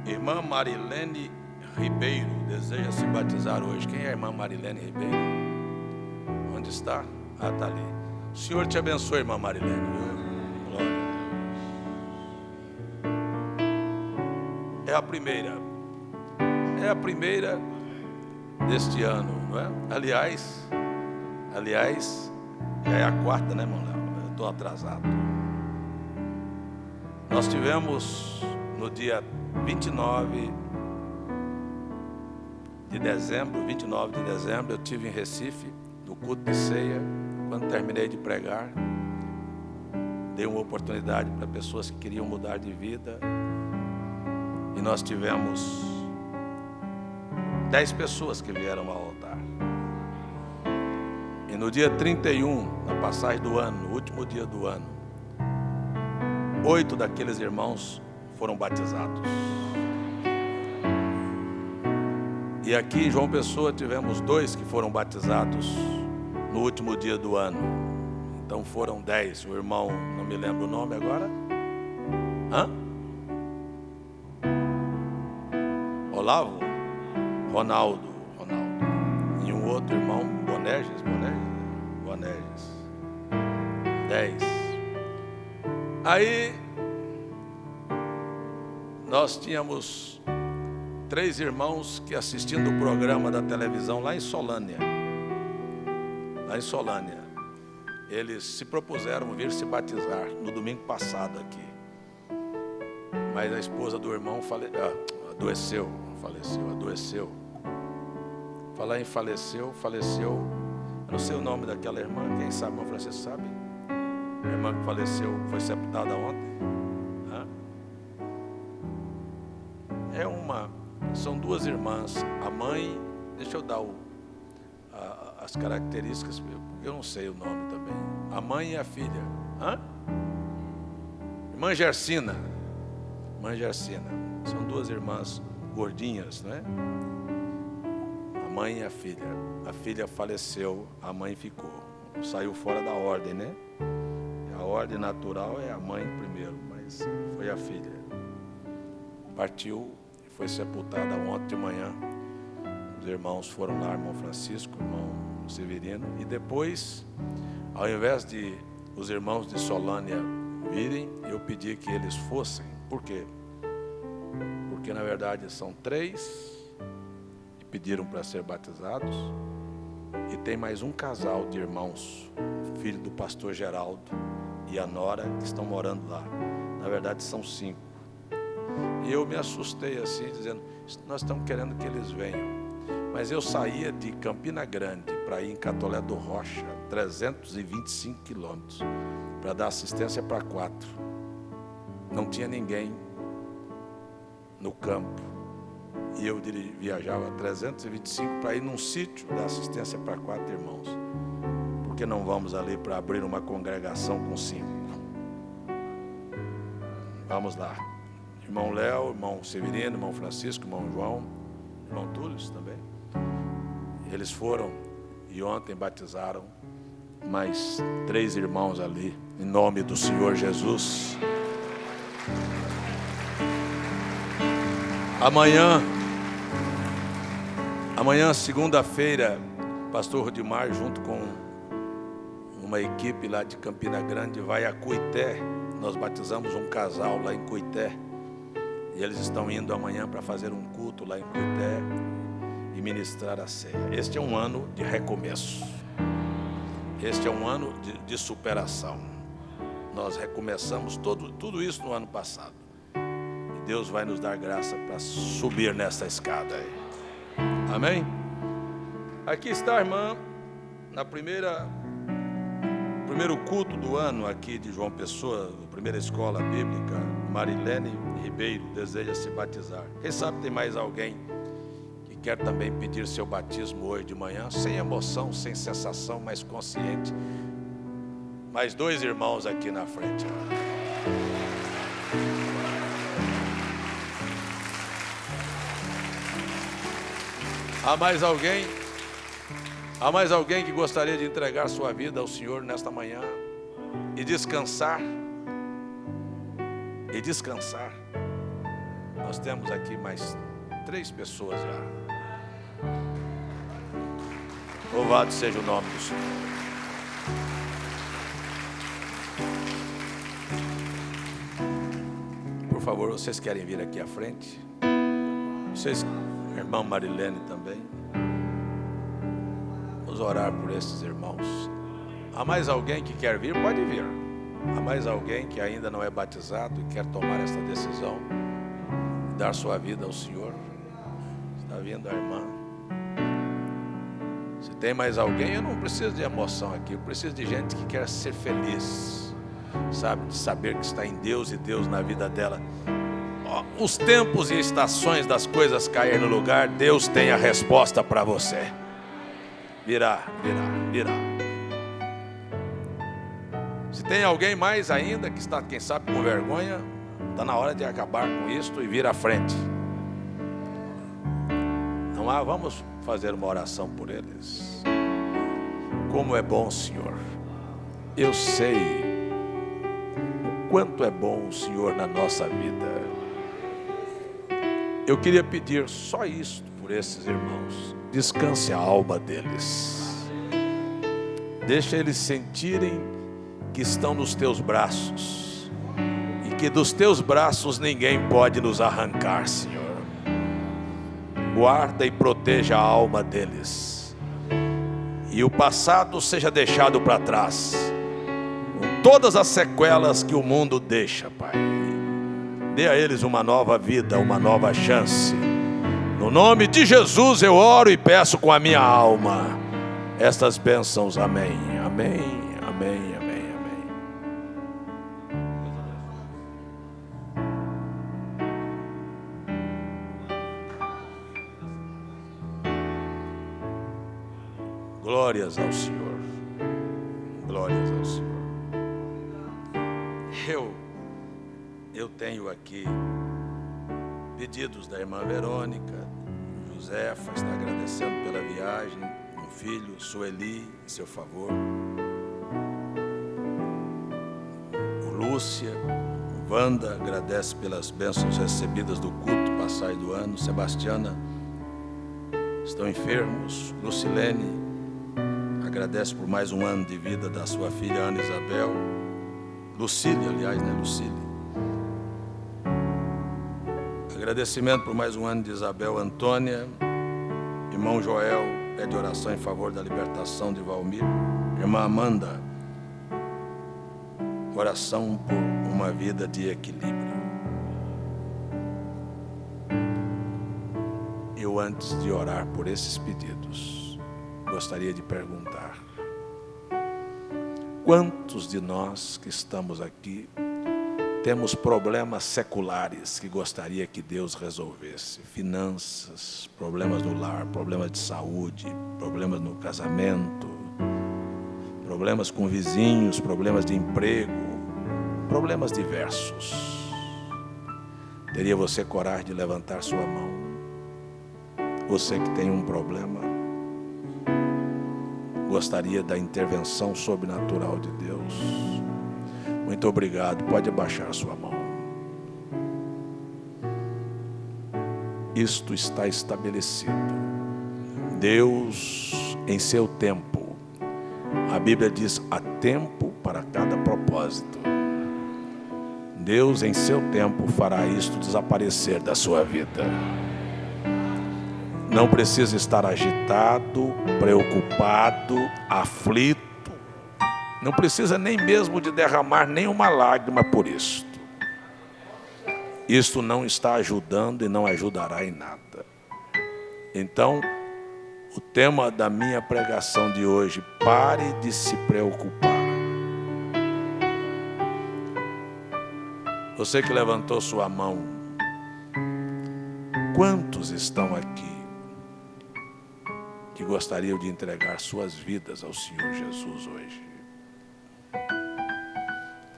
Irmã Marilene Ribeiro deseja se batizar hoje. Quem é a irmã Marilene Ribeiro? Onde está? Ah, está ali. O Senhor te abençoe, irmã Marilene. Glória. É a primeira. É a primeira deste ano, não é? Aliás, já é a 4ª, né, irmão Léo? Eu estou atrasado. Nós tivemos no dia 29 de dezembro, eu tive em Recife, no culto de ceia. Quando terminei de pregar, dei uma oportunidade para pessoas que queriam mudar de vida. E nós tivemos 10 pessoas que vieram ao altar. E no dia 31, na passagem do ano, no último dia do ano, 8 daqueles irmãos foram batizados. E aqui em João Pessoa tivemos 2 que foram batizados no último dia do ano. Então foram 10. O irmão, não me lembro o nome agora. Ronaldo. E um outro irmão, Bonerges. 10. Aí nós tínhamos 3 irmãos que, assistindo o programa da televisão lá em Solânia, eles se propuseram vir se batizar no domingo passado aqui. Mas a esposa do irmão adoeceu. Falar em faleceu. Eu não sei o nome daquela irmã. Quem sabe, irmão Francisco sabe? A irmã que faleceu foi sepultada ontem. São 2 irmãs. A mãe, deixa eu dar as características, porque eu não sei o nome também. A mãe e a filha. Irmã Gersina. São 2 irmãs gordinhas, não é? A mãe e a filha. A filha faleceu, a mãe ficou. Saiu fora da ordem, né? A ordem natural é a mãe primeiro, mas foi a filha. Partiu e foi sepultada ontem de manhã. Os irmãos foram lá, irmão Francisco, irmão Severino. E depois, ao invés de os irmãos de Solânia virem, eu pedi que eles fossem. Por quê? Porque na verdade são 3 que pediram para ser batizados. E tem mais um casal de irmãos, filho do pastor Geraldo e a nora, que estão morando lá. Na verdade são 5. E eu me assustei assim, dizendo, nós estamos querendo que eles venham. Mas eu saía de Campina Grande para ir em Catolé do Rocha, 325 quilômetros, para dar assistência para 4. Não tinha ninguém no campo. E eu viajava 325 para ir num sítio dar assistência para 4 irmãos. Por que não vamos ali para abrir uma congregação com 5? Vamos lá. Irmão Léo, irmão Severino, irmão Francisco, irmão João, irmão Túlio também. Eles foram e ontem batizaram mais 3 irmãos ali, em nome do Senhor Jesus. Amanhã, segunda-feira, pastor Rodimar, junto com uma equipe lá de Campina Grande, vai a Cuité. Nós batizamos um casal lá em Cuité. E eles estão indo amanhã para fazer um culto lá em Cuité e ministrar a ceia. Este é um ano de recomeço. Este é um ano de superação. Nós recomeçamos tudo isso no ano passado. E Deus vai nos dar graça para subir nessa escada aí. Amém? Aqui está a irmã, na primeiro culto do ano aqui de João Pessoa, primeira escola bíblica, Marilene Ribeiro deseja se batizar. Quem sabe tem mais alguém que quer também pedir seu batismo hoje de manhã, sem emoção, sem sensação, mas consciente. Mais 2 irmãos aqui na frente. Há mais alguém? Há mais alguém que gostaria de entregar sua vida ao Senhor nesta manhã e descansar? Nós temos aqui mais 3 pessoas já. Louvado seja o nome do Senhor. Por favor, vocês querem vir aqui à frente? Vocês, irmã Marilene também. Vamos orar por esses irmãos. Há mais alguém que quer vir? Pode vir. Há mais alguém que ainda não é batizado e quer tomar esta decisão, dar sua vida ao Senhor? Está vindo a irmã. Se tem mais alguém, eu não preciso de emoção aqui. Eu preciso de gente que quer ser feliz, sabe, de saber que está em Deus e Deus na vida dela. Os tempos e estações das coisas caírem no lugar, Deus tem a resposta para você. Virá. Se tem alguém mais ainda que está, quem sabe, com vergonha, está na hora de acabar com isto e vir à frente. Não há, vamos fazer uma oração por eles. Como é bom, Senhor. Eu sei o quanto é bom o Senhor na nossa vida. Eu queria pedir só isto por esses irmãos. Descanse a alma deles. Deixa eles sentirem que estão nos teus braços. E que dos teus braços ninguém pode nos arrancar, Senhor. Guarda e proteja a alma deles. E o passado seja deixado para trás. Com todas as sequelas que o mundo deixa, Pai. Dê a eles uma nova vida, uma nova chance. No nome de Jesus eu oro e peço com a minha alma estas bênçãos. Amém, amém, amém, amém, amém. Glórias ao Senhor. Glórias ao Senhor. Eu tenho aqui pedidos da irmã Verônica. Josefa está agradecendo pela viagem, um filho, Sueli, em seu favor. O Lúcia, Wanda agradece pelas bênçãos recebidas do culto passado do ano. Sebastiana, estão enfermos. Lucilene agradece por mais um ano de vida da sua filha Ana Isabel. Lucília, aliás, né, Lucília. Agradecimento por mais um ano de Isabel Antônia. Irmão Joel pede oração em favor da libertação de Valmir. Irmã Amanda, oração por uma vida de equilíbrio. eu, antes de orar por esses pedidos, gostaria de perguntar: quantos de nós que estamos aqui temos problemas seculares que gostaria que Deus resolvesse? Finanças, problemas no lar, problemas de saúde, problemas no casamento, problemas com vizinhos, problemas de emprego, problemas diversos. Teria você coragem de levantar sua mão? Você que tem um problema, gostaria da intervenção sobrenatural de Deus? Muito obrigado, pode abaixar sua mão. Isto está estabelecido. Deus, em seu tempo, a Bíblia diz: há tempo para cada propósito. Deus, em seu tempo, fará isto desaparecer da sua vida. Não precisa estar agitado, preocupado, aflito. Não precisa nem mesmo de derramar nenhuma lágrima por isto. Isto não está ajudando e não ajudará em nada. Então, o tema da minha pregação de hoje: pare de se preocupar. Você que levantou sua mão, quantos estão aqui que gostariam de entregar suas vidas ao Senhor Jesus hoje?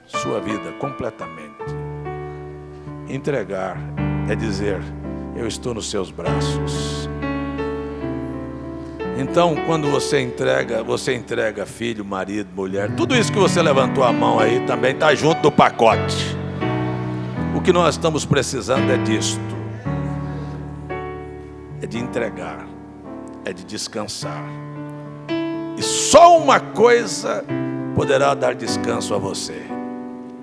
Sua vida completamente. Entregar é dizer: eu estou nos seus braços. Então, quando você entrega filho, marido, mulher, tudo isso que você levantou a mão aí também está junto do pacote. O que nós estamos precisando é disto. É de entregar, é de descansar. E só uma coisa poderá dar descanso a você: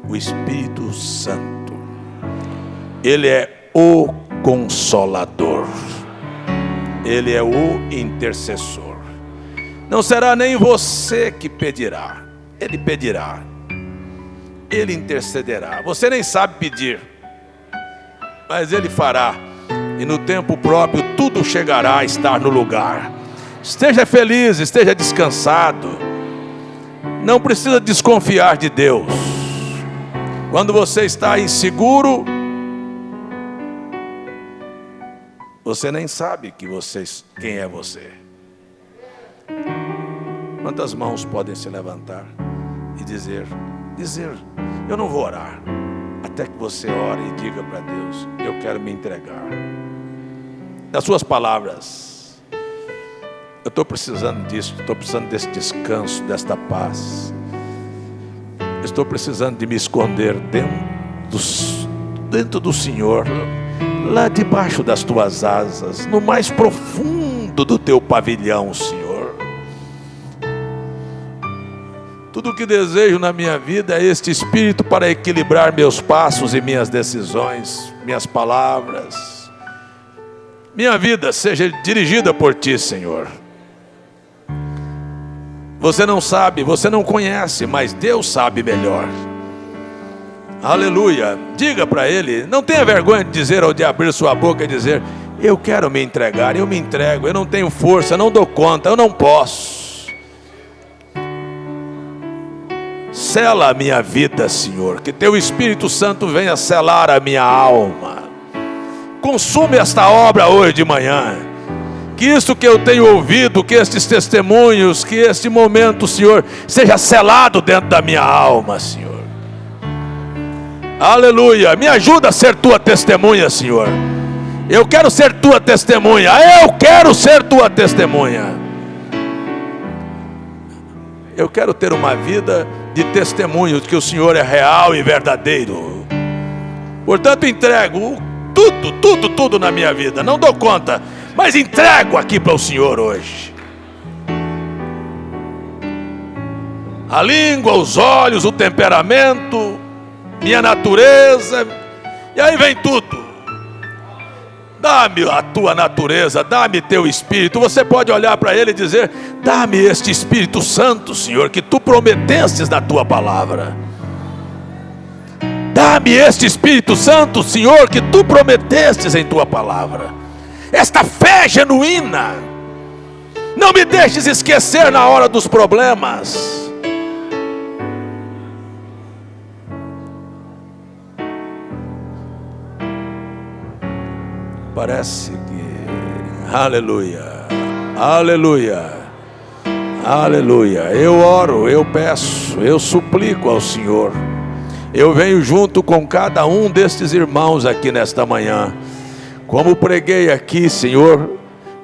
o Espírito Santo. Ele é o Consolador. Ele é o intercessor. Não será nem você que pedirá. Ele pedirá. Ele intercederá. Você nem sabe pedir, mas Ele fará. E no tempo próprio tudo chegará a estar no lugar. Esteja feliz, esteja descansado. Não precisa desconfiar de Deus. Quando você está inseguro, você nem sabe quem é você. Quantas mãos podem se levantar e dizer: eu não vou orar até que você ore e diga para Deus: eu quero me entregar. Das suas palavras: eu estou precisando disso, estou precisando desse descanso, desta paz. Estou precisando de me esconder dentro do Senhor, lá debaixo das tuas asas, no mais profundo do teu pavilhão, Senhor. Tudo o que desejo na minha vida é este Espírito para equilibrar meus passos e minhas decisões, minhas palavras. Minha vida seja dirigida por Ti, Senhor. Você não sabe, você não conhece, mas Deus sabe melhor. Aleluia. Diga para Ele, não tenha vergonha de dizer ou de abrir sua boca e dizer: eu quero me entregar, eu me entrego, eu não tenho força, eu não dou conta, eu não posso. Sela a minha vida, Senhor, que Teu Espírito Santo venha selar a minha alma. Consume esta obra hoje de manhã. Que isso que eu tenho ouvido, que estes testemunhos, que este momento, Senhor, seja selado dentro da minha alma, Senhor. Aleluia. Me ajuda a ser Tua testemunha, Senhor. Eu quero ser Tua testemunha. Eu quero ser Tua testemunha. Eu quero ter uma vida de testemunho de que o Senhor é real e verdadeiro. Portanto, entrego tudo na minha vida. Não dou conta, mas entrego aqui para o Senhor hoje. A língua, os olhos, o temperamento, minha natureza, e aí vem tudo. Dá-me a Tua natureza, dá-me Teu Espírito. Você pode olhar para Ele e dizer: dá-me este Espírito Santo, Senhor, que Tu prometestes na Tua palavra. Dá-me este Espírito Santo, Senhor, que Tu prometestes em Tua palavra. esta fé genuína. Não me deixes esquecer na hora dos problemas. Parece que, aleluia, aleluia, aleluia. Eu oro, eu peço, eu suplico ao Senhor. Eu venho junto com cada um destes irmãos aqui nesta manhã. Como preguei aqui, Senhor,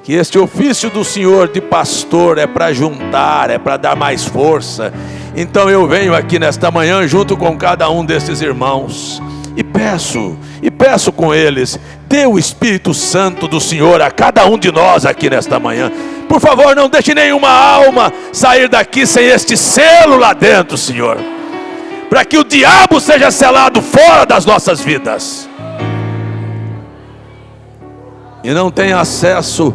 que este ofício do Senhor de pastor é para juntar, é para dar mais força. Então eu venho aqui nesta manhã junto com cada um destes irmãos e peço com eles, dê o Espírito Santo do Senhor a cada um de nós aqui nesta manhã. Por favor, não deixe nenhuma alma sair daqui sem este selo lá dentro, Senhor, para que o diabo seja selado fora das nossas vidas e não tenha acesso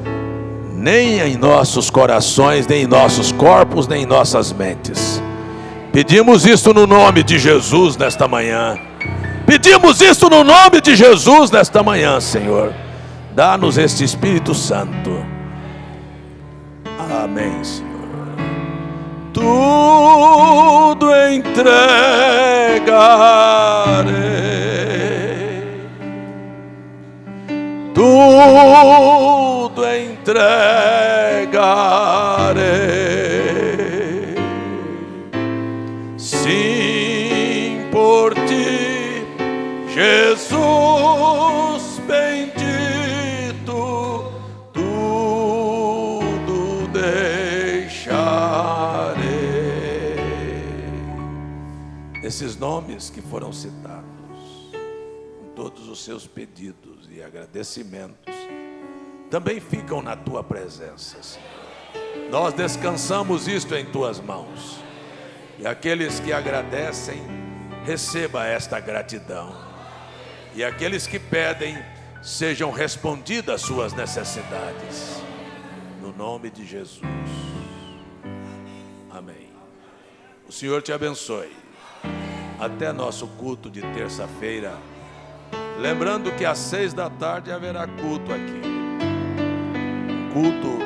nem em nossos corações, nem em nossos corpos, nem em nossas mentes. Pedimos isto no nome de Jesus nesta manhã. Pedimos isto no nome de Jesus nesta manhã, Senhor. Dá-nos este Espírito Santo. Amém, Senhor. Tudo entregarei, tudo entregarei, sim, por ti, Jesus bendito, tudo deixarei. Esses nomes que foram citados, com todos os seus pedidos e agradecimentos, também ficam na tua presença, Senhor. Nós descansamos isto em tuas mãos. E aqueles que agradecem, receba esta gratidão. E aqueles que pedem, sejam respondidas suas necessidades. No nome de Jesus. Amém. O Senhor te abençoe. Até nosso culto de terça-feira. Lembrando que às 6 da tarde haverá culto aqui. Um culto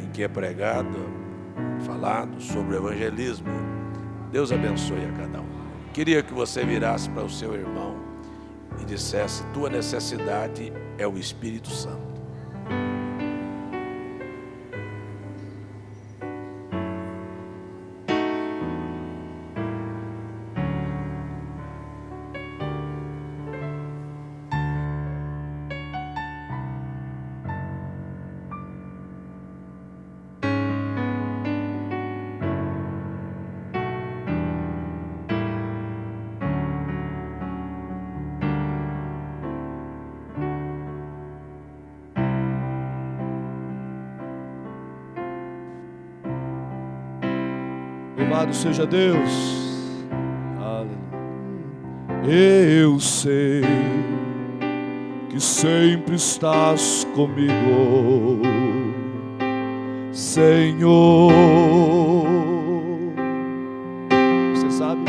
em que é pregado, falado sobre o evangelismo. Deus abençoe a cada um. Queria que você virasse para o seu irmão e dissesse: tua necessidade é o Espírito Santo. Louvado seja Deus. Aleluia. Eu sei que sempre estás comigo, Senhor. Você sabe?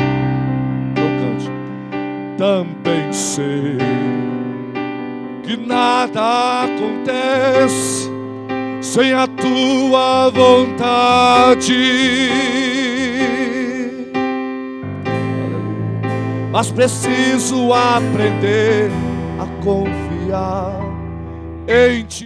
Então cante. Também sei que nada acontece sem a tua vontade. Mas preciso aprender a confiar em ti.